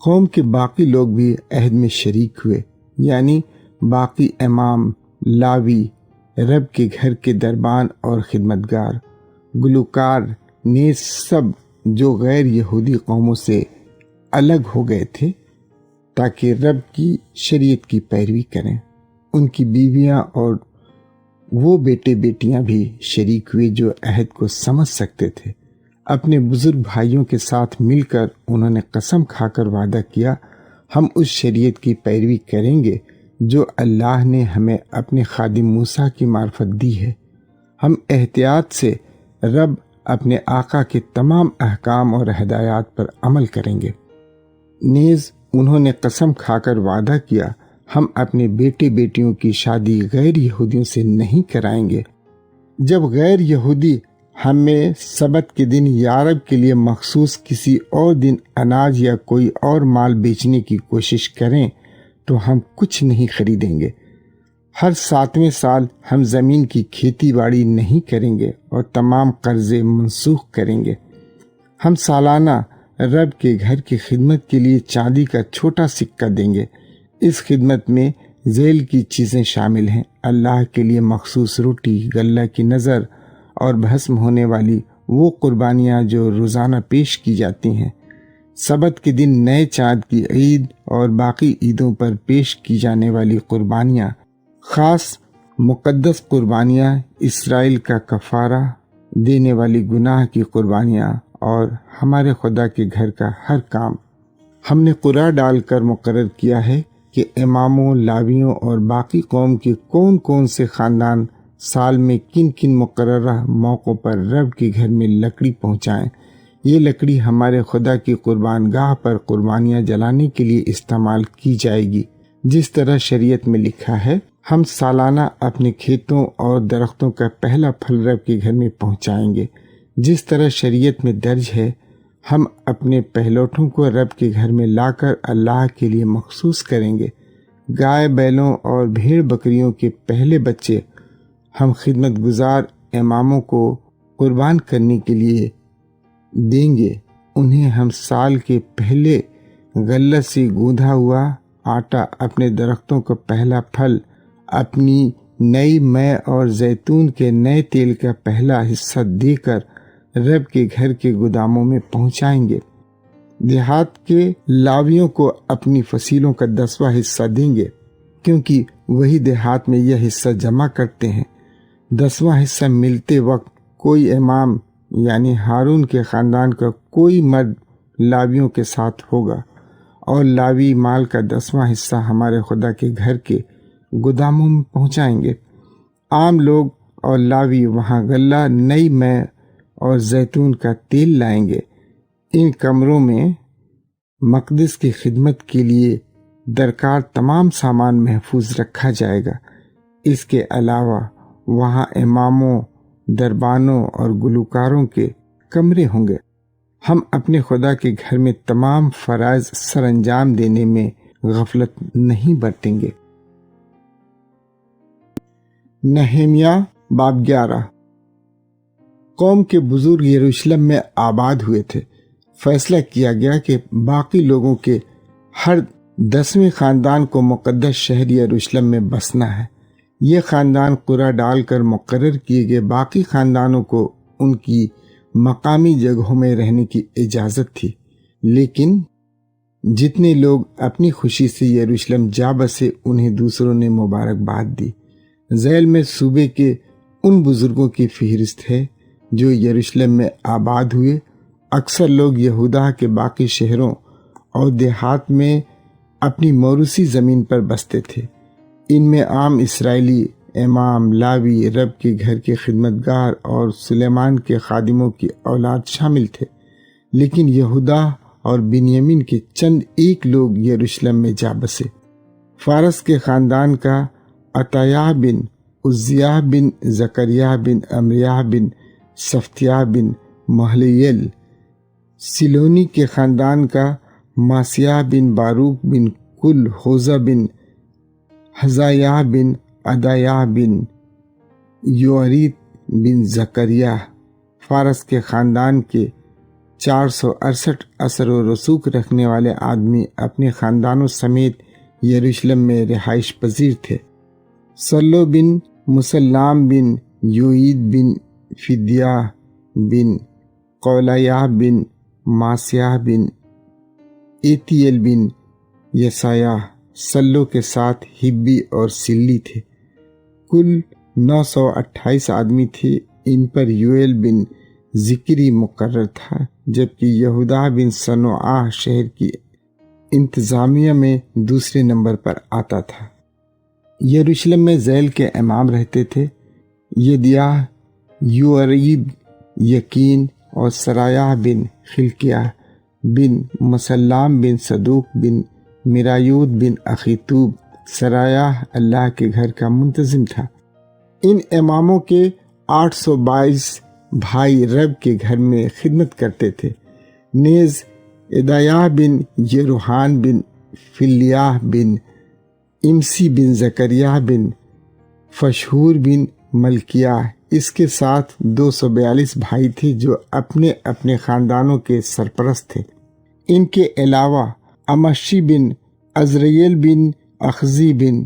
[SPEAKER 1] قوم کے باقی لوگ بھی عہد میں شریک ہوئے، یعنی باقی امام، لاوی، رب کے گھر کے دربان اور خدمتگار، گلوکار، نیز سب جو غیر یہودی قوموں سے الگ ہو گئے تھے تاکہ رب کی شریعت کی پیروی کریں۔ ان کی بیویاں اور وہ بیٹے بیٹیاں بھی شریک ہوئے جو عہد کو سمجھ سکتے تھے۔ اپنے بزرگ بھائیوں کے ساتھ مل کر انہوں نے قسم کھا کر وعدہ کیا، ہم اس شریعت کی پیروی کریں گے جو اللہ نے ہمیں اپنے خادم موسیٰ کی معرفت دی ہے۔ ہم احتیاط سے رب اپنے آقا کے تمام احکام اور ہدایات پر عمل کریں گے۔ نیز انہوں نے قسم کھا کر وعدہ کیا، ہم اپنے بیٹے بیٹیوں کی شادی غیر یہودیوں سے نہیں کرائیں گے۔ جب غیر یہودی ہمیں سبت کے دن یارب کے لیے مخصوص کسی اور دن اناج یا کوئی اور مال بیچنے کی کوشش کریں تو ہم کچھ نہیں خریدیں گے۔ ہر 7ویں سال ہم زمین کی کھیتی باڑی نہیں کریں گے اور تمام قرضے منسوخ کریں گے۔ ہم سالانہ رب کے گھر کی خدمت کے لیے چاندی کا چھوٹا سکہ دیں گے۔ اس خدمت میں ذیل کی چیزیں شامل ہیں، اللہ کے لیے مخصوص روٹی، غلہ کی نذر اور بھسم ہونے والی وہ قربانیاں جو روزانہ پیش کی جاتی ہیں، سبت کے دن نئے چاند کی عید اور باقی عیدوں پر پیش کی جانے والی قربانیاں، خاص مقدس قربانیاں، اسرائیل کا کفارہ دینے والی گناہ کی قربانیاں اور ہمارے خدا کے گھر کا ہر کام، ہم نے قرعہ ڈال کر مقرر کیا ہے کہ اماموں، لاویوں اور باقی قوم کے کون کون سے خاندان سال میں کن کن مقررہ موقعوں پر رب کے گھر میں لکڑی پہنچائیں۔ یہ لکڑی ہمارے خدا کی قربان گاہ پر قربانیاں جلانے کے لیے استعمال کی جائے گی۔ جس طرح شریعت میں لکھا ہے، ہم سالانہ اپنے کھیتوں اور درختوں کا پہلا پھل رب کے گھر میں پہنچائیں گے۔ جس طرح شریعت میں درج ہے، ہم اپنے پہلوٹوں کو رب کے گھر میں لا کر اللہ کے لیے مخصوص کریں گے۔ گائے بیلوں اور بھیڑ بکریوں کے پہلے بچے ہم خدمت گزار اماموں کو قربان کرنے کے لیے دیں گے۔ انہیں ہم سال کے پہلے غلہ سے گوندھا ہوا آٹا، اپنے درختوں کا پہلا پھل، اپنی نئی مے اور زیتون کے نئے تیل کا پہلا حصہ دے کر رب کے گھر کے گوداموں میں پہنچائیں گے۔ دیہات کے لاویوں کو اپنی فصیلوں کا 10واں حصہ دیں گے، کیونکہ وہی دیہات میں یہ حصہ جمع کرتے ہیں۔ 10واں حصہ ملتے وقت کوئی امام یعنی ہارون کے خاندان کا کوئی مرد لاویوں کے ساتھ ہوگا، اور لاوی مال کا 10واں حصہ ہمارے خدا کے گھر کے گوداموں میں پہنچائیں گے۔ عام لوگ اور لاوی وہاں غلہ، نئی مے اور زیتون کا تیل لائیں گے۔ ان کمروں میں مقدس کی خدمت کے لیے درکار تمام سامان محفوظ رکھا جائے گا۔ اس کے علاوہ وہاں اماموں، دربانوں اور گلوکاروں کے کمرے ہوں گے۔ ہم اپنے خدا کے گھر میں تمام فرائض سر انجام دینے میں غفلت نہیں برتیں گے۔ نہیمیہ باب 11۔ قوم کے بزرگ یروشلم میں آباد ہوئے تھے۔ فیصلہ کیا گیا کہ باقی لوگوں کے ہر 10ویں خاندان کو مقدس شہر یروشلم میں بسنا ہے۔ یہ خاندان قرعہ ڈال کر مقرر کیے گئے باقی خاندانوں کو ان کی مقامی جگہوں میں رہنے کی اجازت تھی، لیکن جتنے لوگ اپنی خوشی سے یروشلم جا بسے انہیں دوسروں نے مبارکباد دی۔ ذیل میں صوبے کے ان بزرگوں کی فہرست ہے جو یروشلم میں آباد ہوئے۔ اکثر لوگ یہودا کے باقی شہروں اور دیہات میں اپنی موروثی زمین پر بستے تھے۔ ان میں عام اسرائیلی، امام، لاوی، رب کے گھر کے خدمتگار اور سلیمان کے خادموں کی اولاد شامل تھے۔ لیکن یہودا اور بنیامین کے چند ایک لوگ یروشلم میں جا بسے۔ فارس کے خاندان کا عطایہ بن عزیہ بن زکریہ بن امریہ بن صفتیہ بن محلیل، سیلونی کے خاندان کا ماسیہ بن باروک بن کل ہوزہ بن حزایہ بن عدایہ بن یوریت بن زکریہ، فارس کے خاندان کے 468 اثر و رسوخ رکھنے والے آدمی اپنے خاندانوں سمیت یروشلم میں رہائش پذیر تھے۔ سلو بن مسلام بن یوئید بن فدیہ بن قولیہ بن ماسیہ بن ایتیل بن یسایہ، سلو کے ساتھ ہبی اور سلی تھے۔ کل 928 آدمی تھے۔ ان پر یوئیل بن ذکری مقرر تھا، جبکہ یہودا بن صنوعہ شہر کی انتظامیہ میں دوسرے نمبر پر آتا تھا۔ یروشلم میں ذیل کے امام رہتے تھے: یدیاہ، یوریب، یقین اور سرایہ بن خلقیہ بن مسلام بن صدوق بن میرایود بن اخیتوب۔ سرایہ اللہ کے گھر کا منتظم تھا۔ ان اماموں کے 822 بھائی رب کے گھر میں خدمت کرتے تھے۔ نیز ادایہ بن یروحان بن فلیاہ بن امسی بن زکریہ بن فشہور بن ملکیہ، اس کے ساتھ 242 بھائی تھے جو اپنے اپنے خاندانوں کے سرپرست تھے۔ ان کے علاوہ امشی بن عزریل بن اخزی بن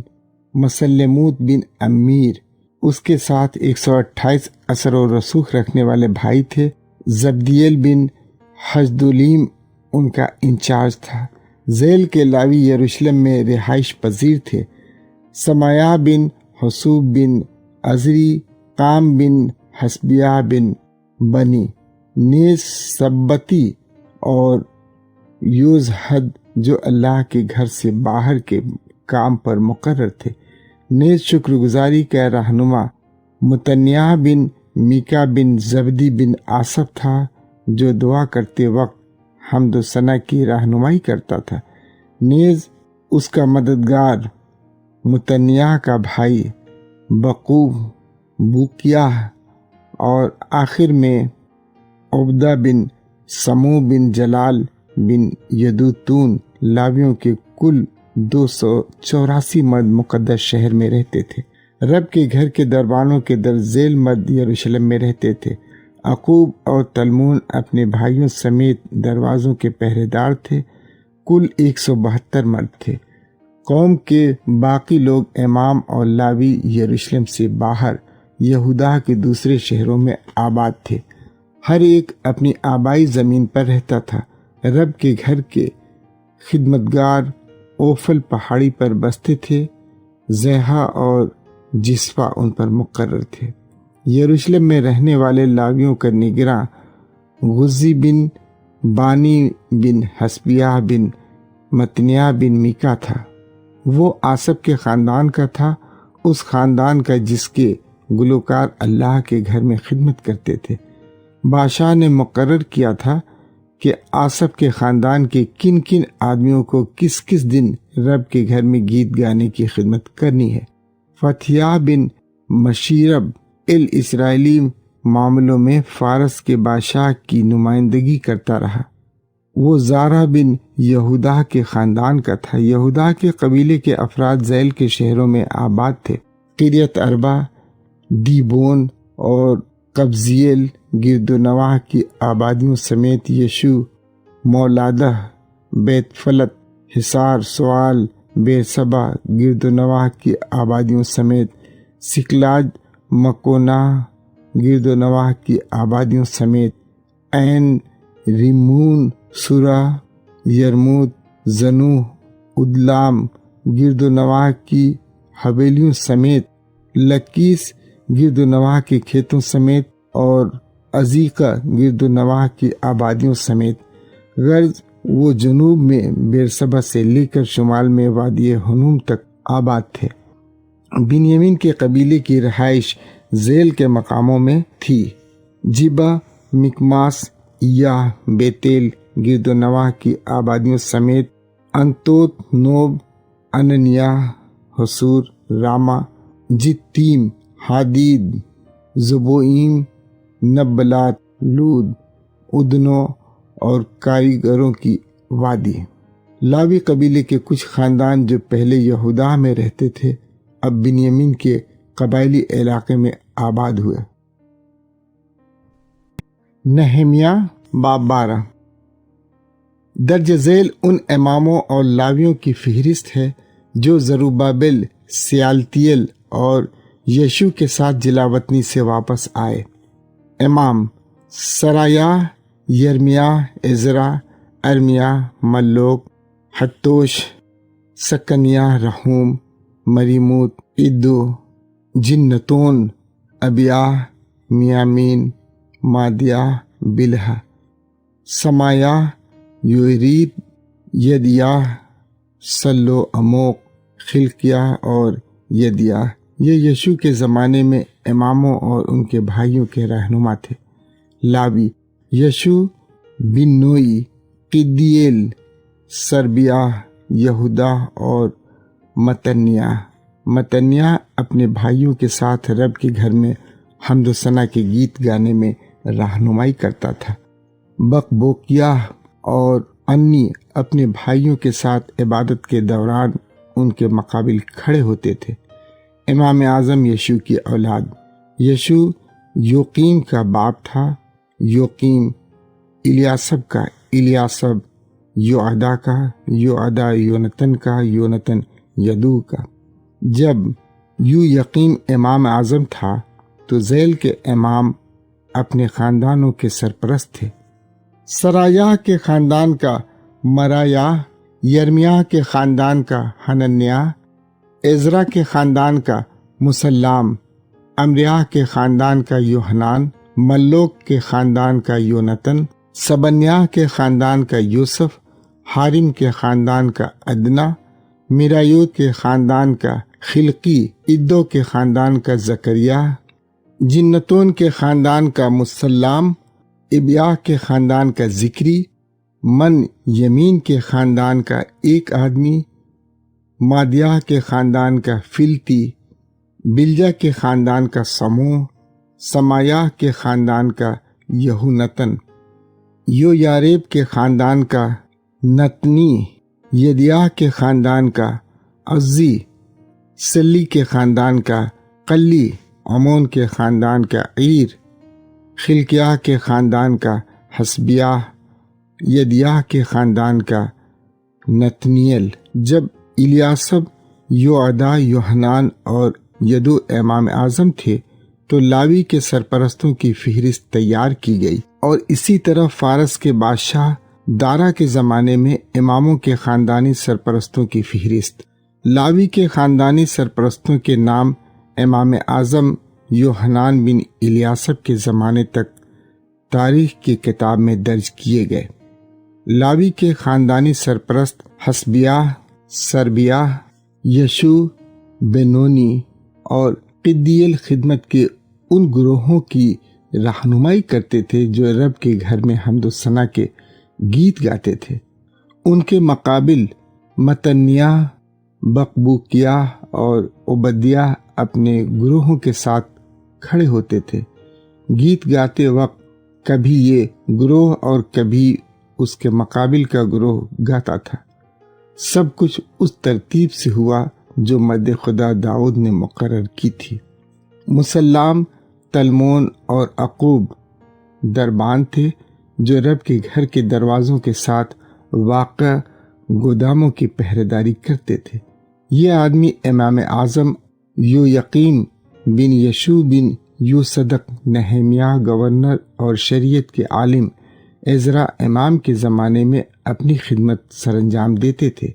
[SPEAKER 1] مسلموت بن امیر، اس کے ساتھ 128 اثر و رسوخ رکھنے والے بھائی تھے۔ زبدیل بن حجدولیم ان کا انچارج تھا۔ ذیل کے لاوی یروشلم میں رہائش پذیر تھے۔ سمایا بن حسوب بن عزری، قام بن حسبیہ بن بنی، نیز سبتی اور یوزحد جو اللہ کے گھر سے باہر کے کام پر مقرر تھے، نیز شکر گزاری کا رہنما متنیہ بن میکا بن زبدی بن آصف تھا، جو دعا کرتے وقت حمد و ثنا کی رہنمائی کرتا تھا۔ نیز اس کا مددگار متنیہ کا بھائی بقوب بوکیہ، اور آخر میں عبدہ بن سمو بن جلال بن یدوتون، لاویوں کے کل 284 مرد مقدس شہر میں رہتے تھے۔ رب کے گھر کے دربانوں کے درج ذیل مرد یروشلم میں رہتے تھے۔ عقوب اور تلمون اپنے بھائیوں سمیت دروازوں کے پہرے دار تھے۔ کل 172 مرد تھے۔ قوم کے باقی لوگ امام اور لاوی یروشلم سے باہر یہودا کے دوسرے شہروں میں آباد تھے۔ ہر ایک اپنی آبائی زمین پر رہتا تھا۔ رب کے گھر کے خدمتگار اوفل پہاڑی پر بستے تھے۔ زیحا اور جسفا ان پر مقرر تھے۔ یروشلم میں رہنے والے لاویوں کا نگراں غزی بن بانی بن حسبیہ بن متنیہ بن میکا تھا۔ وہ آصف کے خاندان کا تھا، اس خاندان کا جس کے گلوکار اللہ کے گھر میں خدمت کرتے تھے۔ بادشاہ نے مقرر کیا تھا کہ آصف کے خاندان کے کن کن آدمیوں کو کس کس دن رب کے گھر میں گیت گانے کی خدمت کرنی ہے۔ فتحیہ بن مشیرب الاسرائیلی معاملوں میں فارس کے بادشاہ کی نمائندگی کرتا رہا۔ وہ زارا بن یہودا کے خاندان کا تھا۔ یہودا کے قبیلے کے افراد ذیل کے شہروں میں آباد تھے۔ قریت اربا، دیبون اور قبضیل گرد و نواح کی آبادیوں سمیت یشو، مولادہ، بیت فلت، حصار، سوال، بیرسبا گرد و نواح کی آبادیوں سمیت، سکلاج، مکونا گرد و نواح کی آبادیوں سمیت، عین ریمون، سورا، یرموت، زنوح، ادلام گرد و نواح کی حویلیوں سمیت، لکیس گرد و نواح کے کھیتوں سمیت، اور عزیقہ گرد و نواح کی آبادیوں سمیت۔ غرض وہ جنوب میں بیرسبا سے لے کر شمال میں وادی ہنوم تک آباد تھے۔ بنیامین کے قبیلے کی رہائش ذیل کے مقاموں میں تھی۔ جبا، مکماس، یا بیتیل گرد و نواح کی آبادیوں سمیت، انتوت، نوب، اننیا، حصور، راما، جتیم، حدید، زبوئیم، نبلات، لود، ادنو اور کاریگروں کی وادی۔ لاوی قبیلے کے کچھ خاندان جو پہلے یہودا میں رہتے تھے اب بنیامین کے قبائلی علاقے میں آباد ہوئے۔ نہمیہ باب 12 درج ذیل ان اماموں اور لاویوں کی فہرست ہے جو زروبابل، سیالتیل اور یشو کے ساتھ جلاوطنی سے واپس آئے۔ امام: سرایہ، یرمیہ، عزرا، ارمیہ، ملوک، حتوش، سکنیہ، رحوم، مریموت، عدو، جنتون، ابیہ، میامین، مادیہ، بلہا، سمایہ، یوریب، یدیہ، سلو اموق، خلقیہ اور یدیہ۔ یہ یشو کے زمانے میں اماموں اور ان کے بھائیوں کے رہنما تھے۔ لاوی: یشو، بن نوئی، قدیل، سربیہ، یہودا اور متنیہ اپنے بھائیوں کے ساتھ رب کے گھر میں حمد و ثنا کے گیت گانے میں رہنمائی کرتا تھا۔ بقبوکیہ اور انی اپنے بھائیوں کے ساتھ عبادت کے دوران ان کے مقابل کھڑے ہوتے تھے۔ امام اعظم یشو کی اولاد: یشو یوقیم کا باپ تھا، یوقیم الیاسب کا، الیاسب یوعدا کا، یوعدا یونتن کا، یونتن یدو کا۔ جب یقیم امام اعظم تھا تو ذیل کے امام اپنے خاندانوں کے سرپرست تھے۔ سرایہ کے خاندان کا مرایہ، یرمیہ کے خاندان کا حننیہ، عزرا کے خاندان کا مسلام، امریہ کے خاندان کا یوحنان، ملوک کے خاندان کا یونتن، سبنیہ کے خاندان کا یوسف، حارم کے خاندان کا ادنا، میرایوت کے خاندان کا خلقی، ادو کے خاندان کا زکریہ، جنتون کے خاندان کا مسلام، ابیا کے خاندان کا ذکری، من یمین کے خاندان کا ایک آدمی، مادیہ کے خاندان کا فلتی، بلجا کے خاندان کا سموہ، سمایہ کے خاندان کا یہونتن، یویاریب کے خاندان کا نتنی، یدیاہ کے خاندان کا عزی، سلی کے خاندان کا قلی، عمون کے خاندان کا عیر، خلقیہ کے خاندان کا حسبیہ، یدیاہ کے خاندان کا نتنیل۔ جب الیاسب، یوعدا، یوحنان اور یدو امام اعظم تھے تو لاوی کے سرپرستوں کی فہرست تیار کی گئی، اور اسی طرح فارس کے بادشاہ دارا کے زمانے میں اماموں کے خاندانی سرپرستوں کی فہرست۔ لاوی کے خاندانی سرپرستوں کے نام امام اعظم یوحنان بن الیاسب کے زمانے تک تاریخ کی کتاب میں درج کیے گئے۔ لاوی کے خاندانی سرپرست حسبیہ، سربیہ، یشو، بینونی اور قدیل خدمت کے ان گروہوں کی رہنمائی کرتے تھے جو رب کے گھر میں حمد و ثنا کے گیت گاتے تھے۔ ان کے مقابل متنیہ، بقبوکیہ اور عبدیہ اپنے گروہوں کے ساتھ کھڑے ہوتے تھے۔ گیت گاتے وقت کبھی یہ گروہ اور کبھی اس کے مقابل کا گروہ گاتا تھا۔ سب کچھ اس ترتیب سے ہوا جو مرد خدا داؤد نے مقرر کی تھی۔ مسلام، تلمون اور عقوب دربان تھے جو رب کے گھر کے دروازوں کے ساتھ واقع گوداموں کی پہرےداری کرتے تھے۔ یہ آدمی امام اعظم یویقیم بن یشوع بن یوصدق، نہمیہ گورنر اور شریعت کے عالم عزرا امام کے زمانے میں اپنی خدمت سر انجام دیتے تھے۔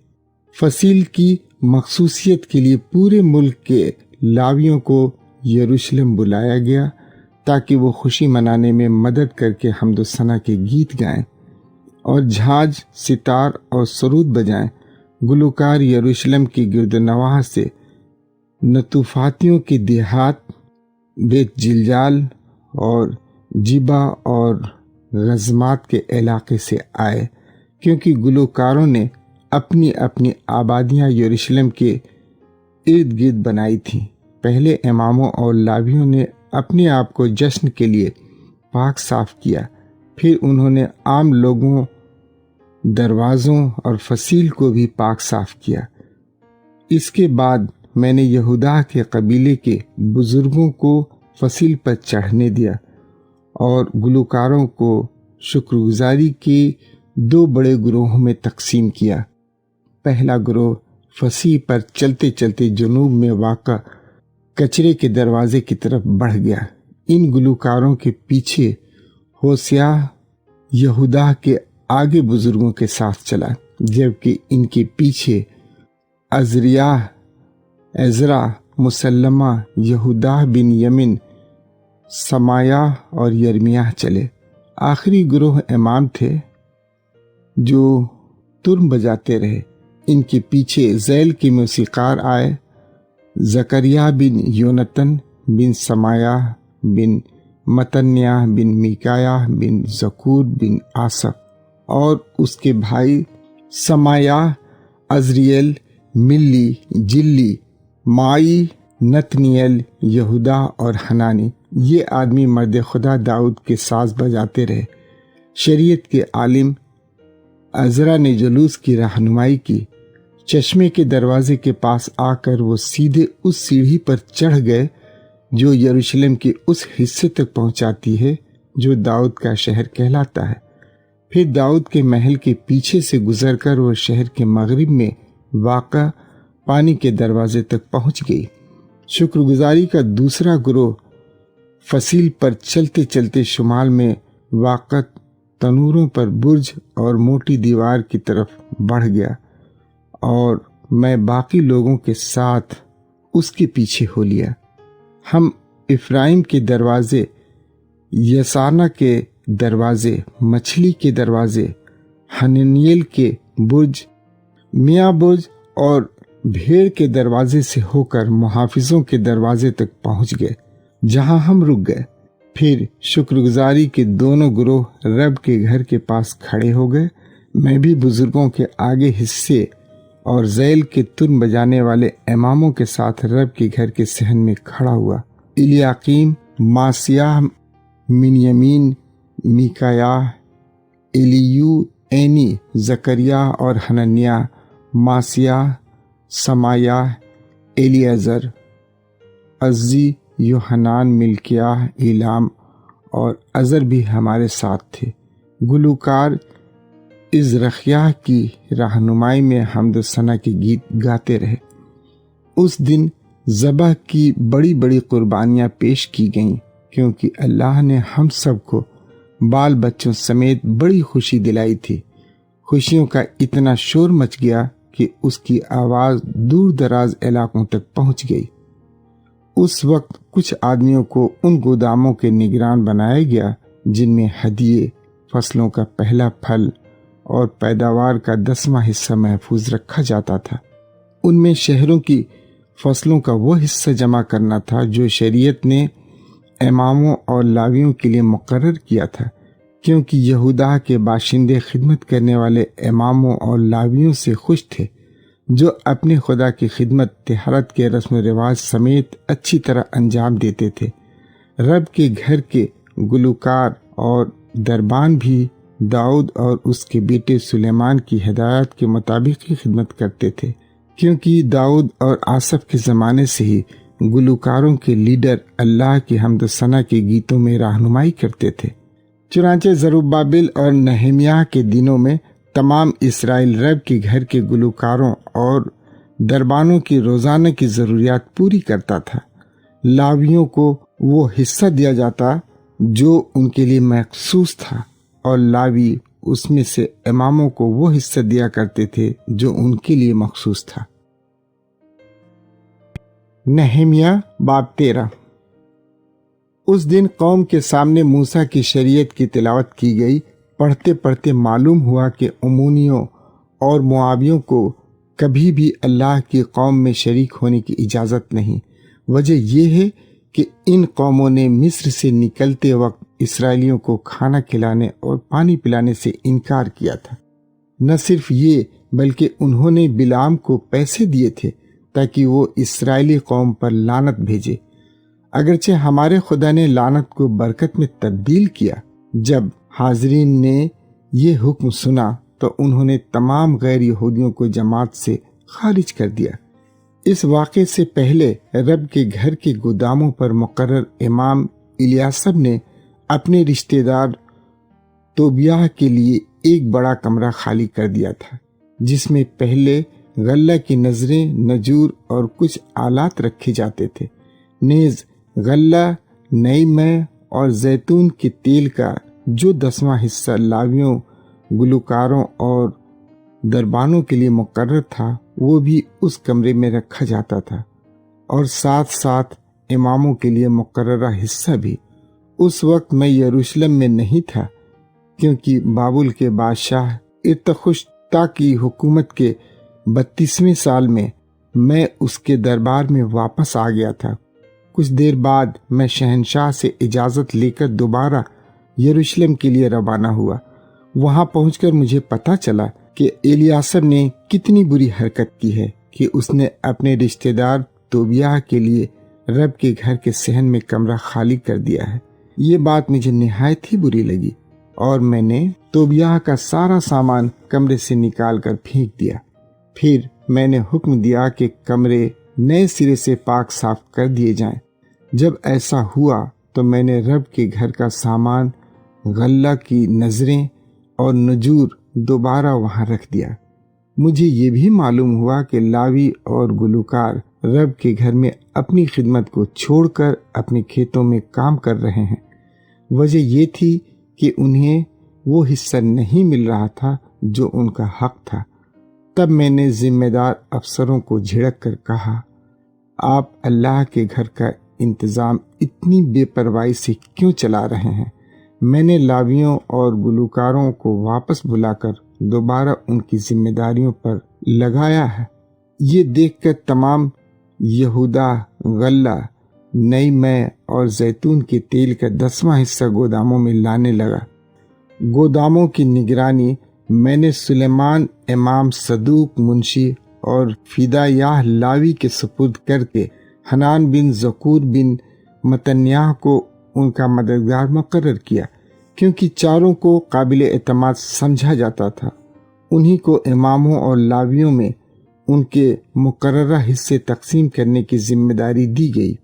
[SPEAKER 1] فصیل کی مخصوصیت کے لیے پورے ملک کے لاویوں کو یروشلم بلایا گیا تاکہ وہ خوشی منانے میں مدد کر کے حمد و ثنا کے گیت گائیں اور جھاج، ستار اور سرود بجائیں۔ گلوکار یروشلم کی گرد نواح سے، نطوفاتیوں کے دیہات بیت جلجال اور جبا اور غزمات کے علاقے سے آئے، کیونکہ گلوکاروں نے اپنی اپنی آبادیاں یروشلم کے ارد گرد بنائی تھیں۔ پہلے اماموں اور لاویوں نے اپنے آپ کو جشن کے لیے پاک صاف کیا، پھر انہوں نے عام لوگوں، دروازوں اور فصیل کو بھی پاک صاف کیا۔ اس کے بعد میں نے یہودا کے قبیلے کے بزرگوں کو فصیل پر چڑھنے دیا اور گلوکاروں کو شکرگزاری کے 2 بڑے گروہوں میں تقسیم کیا۔ پہلا گروہ فصیح پر چلتے چلتے جنوب میں واقع کچرے کے دروازے کی طرف بڑھ گیا۔ ان گلوکاروں کے پیچھے ہوسیہ یہودا کے آگے بزرگوں کے ساتھ چلا، جبکہ ان کے پیچھے عزریہ، عزرا، مسلمہ، یہودا بن یمن، سمایہ اور یرمیہ چلے۔ آخری گروہ امام تھے جو ترم بجاتے رہے۔ ان کے پیچھے ذیل کے موسیقار آئے، زکریہ بن یونتن بن سمایہ بن متنیہ بن میکایہ بن زکور بن آصف، اور اس کے بھائی سمایہ، عزریل، ملی، جلی، مائی، نتنیل، یہودا اور حنانی۔ یہ آدمی مرد خدا داؤد کے ساز بجاتے رہے۔ شریعت کے عالم عزرا نے جلوس کی رہنمائی کی۔ چشمے کے دروازے کے پاس آ کر وہ سیدھے اس سیڑھی پر چڑھ گئے جو یروشلم کے اس حصے تک پہنچاتی ہے جو داؤد کا شہر کہلاتا ہے۔ پھر داؤد کے محل کے پیچھے سے گزر کر وہ شہر کے مغرب میں واقع پانی کے دروازے تک پہنچ گئی۔ شکرگزاری کا دوسرا گروہ فصیل پر چلتے چلتے شمال میں واقع تنوروں پر برج اور موٹی دیوار کی طرف بڑھ گیا اور میں باقی لوگوں کے ساتھ اس کے پیچھے ہو لیا۔ ہم افرائیم کے دروازے، یسانا کے دروازے، مچھلی کے دروازے، حننیل کے برج، میاں برج اور بھیڑ کے دروازے سے ہو کر محافظوں کے دروازے تک پہنچ گئے، جہاں ہم رک گئے۔ پھر شکر گزاری کے دونوں گروہ رب کے گھر کے پاس کھڑے ہو گئے۔ میں بھی بزرگوں کے آگے حصے اور ذیل کے تن بجانے والے اماموں کے ساتھ رب کے گھر کے صحن میں کھڑا ہوا۔ الیاقیم، ماسیاہ، منیمین، میکایہ، الیو، اینی، زکریا اور حننیہ، ماسیاہ، سمایہ، الیعزر، عزی، یوحنان، ملکیہ، ایلام اور عزر بھی ہمارے ساتھ تھے۔ گلوکار ازرخیہ کی رہنمائی میں حمد و ثنا کے گیت گاتے رہے۔ اس دن ذبح کی بڑی بڑی قربانیاں پیش کی گئیں، کیونکہ اللہ نے ہم سب کو بال بچوں سمیت بڑی خوشی دلائی تھی۔ خوشیوں کا اتنا شور مچ گیا کہ اس کی آواز دور دراز علاقوں تک پہنچ گئی۔ اس وقت کچھ آدمیوں کو ان گوداموں کے نگران بنایا گیا جن میں ہدیے، فصلوں کا پہلا پھل اور پیداوار کا 10واں حصہ محفوظ رکھا جاتا تھا۔ ان میں شہروں کی فصلوں کا وہ حصہ جمع کرنا تھا جو شریعت نے اماموں اور لاویوں کے لیے مقرر کیا تھا، کیونکہ یہودا کے باشندے خدمت کرنے والے اماموں اور لاویوں سے خوش تھے، جو اپنے خدا کی خدمت طہارت کے رسم و رواج سمیت اچھی طرح انجام دیتے تھے۔ رب کے گھر کے گلوکار اور دربان بھی داؤد اور اس کے بیٹے سلیمان کی ہدایت کے مطابق ہی خدمت کرتے تھے، کیونکہ داؤد اور آصف کے زمانے سے ہی گلوکاروں کے لیڈر اللہ کی حمد و ثنا کے گیتوں میں رہنمائی کرتے تھے۔ چنانچہ زروبابل اور نہمیہ کے دنوں میں تمام اسرائیل رب کے گھر کے گلوکاروں اور دربانوں کی روزانہ کی ضروریات پوری کرتا تھا۔ لاویوں کو وہ حصہ دیا جاتا جو ان کے لیے مخصوص تھا، اور لاوی اس میں سے اماموں کو وہ حصہ دیا کرتے تھے جو ان کے لیے مخصوص تھا۔ نہمیہ باب 13۔ اس دن قوم کے سامنے موسیٰ کی شریعت کی تلاوت کی گئی۔ پڑھتے پڑھتے معلوم ہوا کہ امونیوں اور موابیوں کو کبھی بھی اللہ کی قوم میں شریک ہونے کی اجازت نہیں۔ وجہ یہ ہے کہ ان قوموں نے مصر سے نکلتے وقت اسرائیلیوں کو کھانا کھلانے اور پانی پلانے سے انکار کیا تھا۔ نہ صرف یہ بلکہ انہوں نے بلعام کو پیسے دیے تھے تاکہ وہ اسرائیلی قوم پر لعنت بھیجے۔ اگرچہ ہمارے خدا نے لعنت کو برکت میں تبدیل کیا۔ جب حاضرین نے یہ حکم سنا تو انہوں نے تمام غیر یہودیوں کو جماعت سے خارج کر دیا۔ اس واقعے سے پہلے رب کے گھر کے گوداموں پر مقرر امام الیاسب نے اپنے رشتہ دار توبیہ کے لیے ایک بڑا کمرہ خالی کر دیا تھا، جس میں پہلے غلہ کی نظریں، نجور اور کچھ آلات رکھے جاتے تھے۔ نیز غلہ، نئی میں اور زیتون کے تیل کا جو 10واں حصہ لاویوں، گلوکاروں اور دربانوں کے لیے مقرر تھا وہ بھی اس کمرے میں رکھا جاتا تھا، اور ساتھ ساتھ اماموں کے لیے مقررہ حصہ بھی۔ اس وقت میں یروشلم میں نہیں تھا، کیونکہ بابل کے بادشاہ ارتخشتا کی حکومت کے 32ویں سال میں اس کے دربار میں واپس آ گیا تھا۔ کچھ دیر بعد میں شہنشاہ سے اجازت لے کر دوبارہ یروشلم کے لیے روانہ ہوا۔ وہاں پہنچ کر مجھے پتہ چلا کہ الیاسب نے کتنی بری حرکت کی ہے کہ اس نے اپنے رشتہ دار توبیہ کے لیے رب کے گھر کے صحن میں کمرہ خالی کر دیا ہے۔ یہ بات مجھے نہایت ہی بری لگی، اور میں نے توبیہ کا سارا سامان کمرے سے نکال کر پھینک دیا۔ پھر میں نے حکم دیا کہ کمرے نئے سرے سے پاک صاف کر دیے جائیں۔ جب ایسا ہوا تو میں نے رب کے گھر کا سامان، غلہ کی نظریں اور نجور دوبارہ وہاں رکھ دیا۔ مجھے یہ بھی معلوم ہوا کہ لاوی اور گلوکار رب کے گھر میں اپنی خدمت کو چھوڑ کر اپنے کھیتوں میں کام کر رہے ہیں۔ وجہ یہ تھی کہ انہیں وہ حصہ نہیں مل رہا تھا جو ان کا حق تھا۔ تب میں نے ذمہ دار افسروں کو جھڑک کر کہا، آپ اللہ کے گھر کا انتظام اتنی بے پرواہی سے کیوں چلا رہے ہیں؟ میں نے لاویوں اور گلوکاروں کو واپس بلا کر دوبارہ ان کی ذمہ داریوں پر لگایا ہے۔ یہ دیکھ کر تمام یہودا غلہ، نئی مے اور زیتون کے تیل کا 10واں حصہ گوداموں میں لانے لگا۔ گوداموں کی نگرانی میں نے سلیمان امام صدوق منشی اور فدایاہ لاوی کے سپرد کر کے حنان بن زکور بن متنیاہ کو ان کا مددگار مقرر کیا، کیونکہ چاروں کو قابل اعتماد سمجھا جاتا تھا۔ انہی کو اماموں اور لاویوں میں ان کے مقررہ حصے تقسیم کرنے کی ذمہ داری دی گئی۔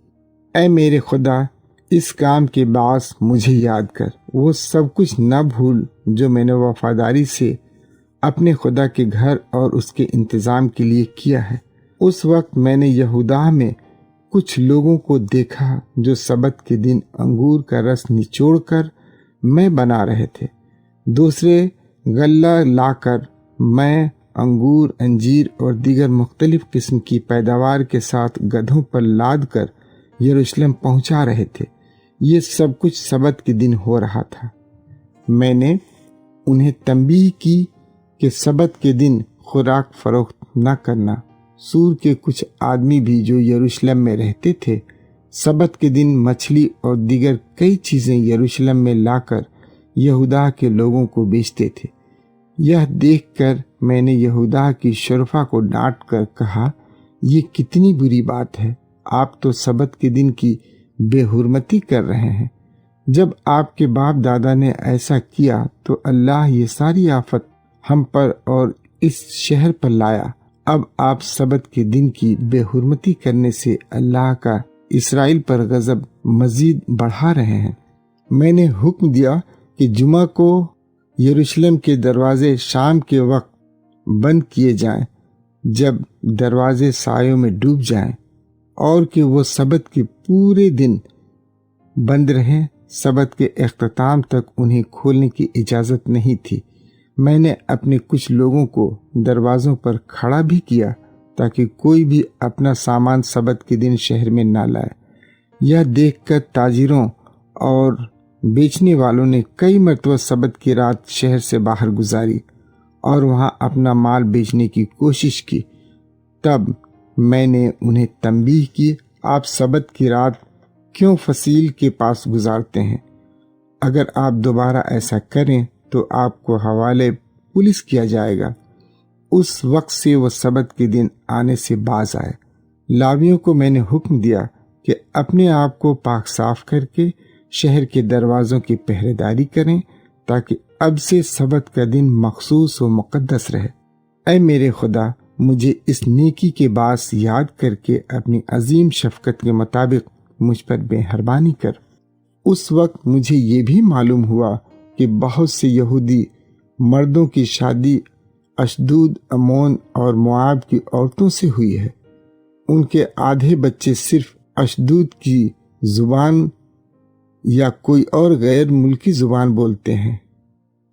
[SPEAKER 1] اے میرے خدا، اس کام کے باعث مجھے یاد کر، وہ سب کچھ نہ بھول جو میں نے وفاداری سے اپنے خدا کے گھر اور اس کے انتظام کے لیے کیا ہے۔ اس وقت میں نے یہودا میں کچھ لوگوں کو دیکھا جو سبت کے دن انگور کا رس نچوڑ کر میں بنا رہے تھے۔ دوسرے غلہ لا کر میں، انگور، انجیر اور دیگر مختلف قسم کی پیداوار کے ساتھ گدھوں پر لاد کر یروشلم پہنچا رہے تھے۔ یہ سب کچھ سبت کے دن ہو رہا تھا۔ میں نے انہیں تنبیہ کی کہ سبت کے دن خوراک فروخت نہ کرنا۔ سور کے کچھ آدمی بھی جو یروشلم میں رہتے تھے، سبت کے دن مچھلی اور دیگر کئی چیزیں یروشلم میں لا کر یہودا کے لوگوں کو بیچتے تھے۔ یہ دیکھ کر میں نے یہودا کی شرفا کو ڈانٹ کر کہا، یہ کتنی بری بات ہے، آپ تو سبت کے دن کی بے حرمتی کر رہے ہیں۔ جب آپ کے باپ دادا نے ایسا کیا تو اللہ یہ ساری آفت ہم پر اور اس شہر پر لایا۔ اب آپ سبت کے دن کی بے حرمتی کرنے سے اللہ کا اسرائیل پر غضب مزید بڑھا رہے ہیں۔ میں نے حکم دیا کہ جمعہ کو یروشلم کے دروازے شام کے وقت بند کیے جائیں، جب دروازے سایوں میں ڈوب جائیں، اور کہ وہ سبت کے پورے دن بند رہیں۔ سبت کے اختتام تک انہیں کھولنے کی اجازت نہیں تھی۔ میں نے اپنے کچھ لوگوں کو دروازوں پر کھڑا بھی کیا تاکہ کوئی بھی اپنا سامان سبت کے دن شہر میں نہ لائے۔ یہ دیکھ کر تاجروں اور بیچنے والوں نے کئی مرتبہ سبت کی رات شہر سے باہر گزاری اور وہاں اپنا مال بیچنے کی کوشش کی۔ تب میں نے انہیں تنبیہ کی، آپ سبت کی رات کیوں فصیل کے پاس گزارتے ہیں؟ اگر آپ دوبارہ ایسا کریں تو آپ کو حوالے پولیس کیا جائے گا۔ اس وقت سے وہ سبت کے دن آنے سے باز آئے۔ لاویوں کو میں نے حکم دیا کہ اپنے آپ کو پاک صاف کر کے شہر کے دروازوں کی پہرے داری کریں، تاکہ اب سے سبت کا دن مخصوص و مقدس رہے۔ اے میرے خدا، مجھے اس نیکی کے باعث یاد کر کے اپنی عظیم شفقت کے مطابق مجھ پر مہربانی کر۔ اس وقت مجھے یہ بھی معلوم ہوا کہ بہت سے یہودی مردوں کی شادی اشدود، امون اور مواب کی عورتوں سے ہوئی ہے۔ ان کے آدھے بچے صرف اشدود کی زبان یا کوئی اور غیر ملکی زبان بولتے ہیں،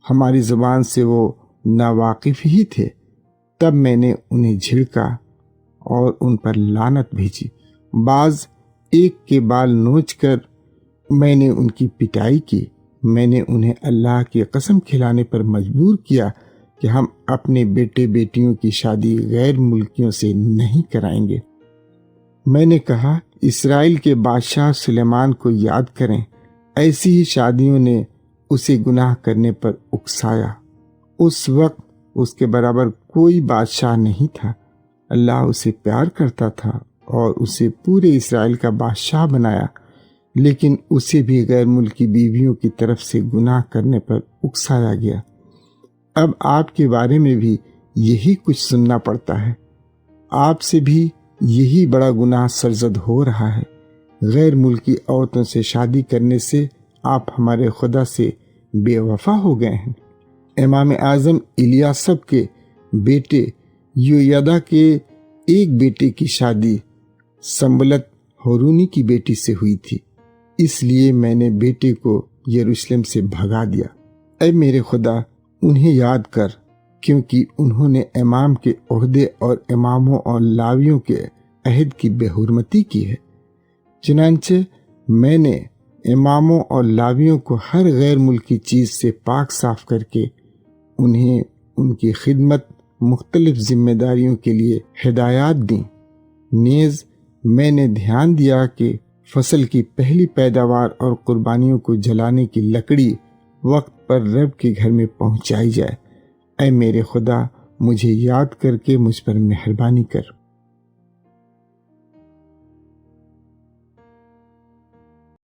[SPEAKER 1] ہماری زبان سے وہ ناواقف ہی تھے۔ تب میں نے انہیں جھڑکا اور ان پر لعنت بھیجی۔ بعض ایک کے بال نوچ کر میں نے ان کی پٹائی کی۔ میں نے انہیں اللہ کی قسم کھلانے پر مجبور کیا کہ ہم اپنے بیٹے بیٹیوں کی شادی غیر ملکیوں سے نہیں کرائیں گے۔ میں نے کہا، اسرائیل کے بادشاہ سلیمان کو یاد کریں، ایسی ہی شادیوں نے اسے گناہ کرنے پر اکسایا۔ اس وقت اس کے برابر کوئی بادشاہ نہیں تھا۔ اللہ اسے پیار کرتا تھا اور اسے پورے اسرائیل کا بادشاہ بنایا، لیکن اسے بھی غیر ملکی بیویوں کی طرف سے گناہ کرنے پر اکسایا گیا۔ اب آپ کے بارے میں بھی یہی کچھ سننا پڑتا ہے۔ آپ سے بھی یہی بڑا گناہ سرزد ہو رہا ہے۔ غیر ملکی عورتوں سے شادی کرنے سے آپ ہمارے خدا سے بے وفا ہو گئے ہیں۔ امام اعظم الیاسب کے بیٹے یویدا کے ایک بیٹے کی شادی سنبلت ہورونی کی بیٹی سے ہوئی تھی، اس لیے میں نے بیٹے کو یروشلم سے بھگا دیا۔ اے میرے خدا انہیں یاد کر، کیونکہ انہوں نے امام کے عہدے اور اماموں اور لاویوں کے عہد کی بے حرمتی کی ہے۔ چنانچہ میں نے اماموں اور لاویوں کو ہر غیر ملکی چیز سے پاک صاف کر کے انہیں ان کی خدمت مختلف ذمہ داریوں کے لیے ہدایات دیں۔ نیز میں نے دھیان دیا کہ فصل کی پہلی پیداوار اور قربانیوں کو جلانے کی لکڑی وقت پر رب کے گھر میں پہنچائی جائے۔ اے میرے خدا مجھے یاد کر کے مجھ پر مہربانی کر۔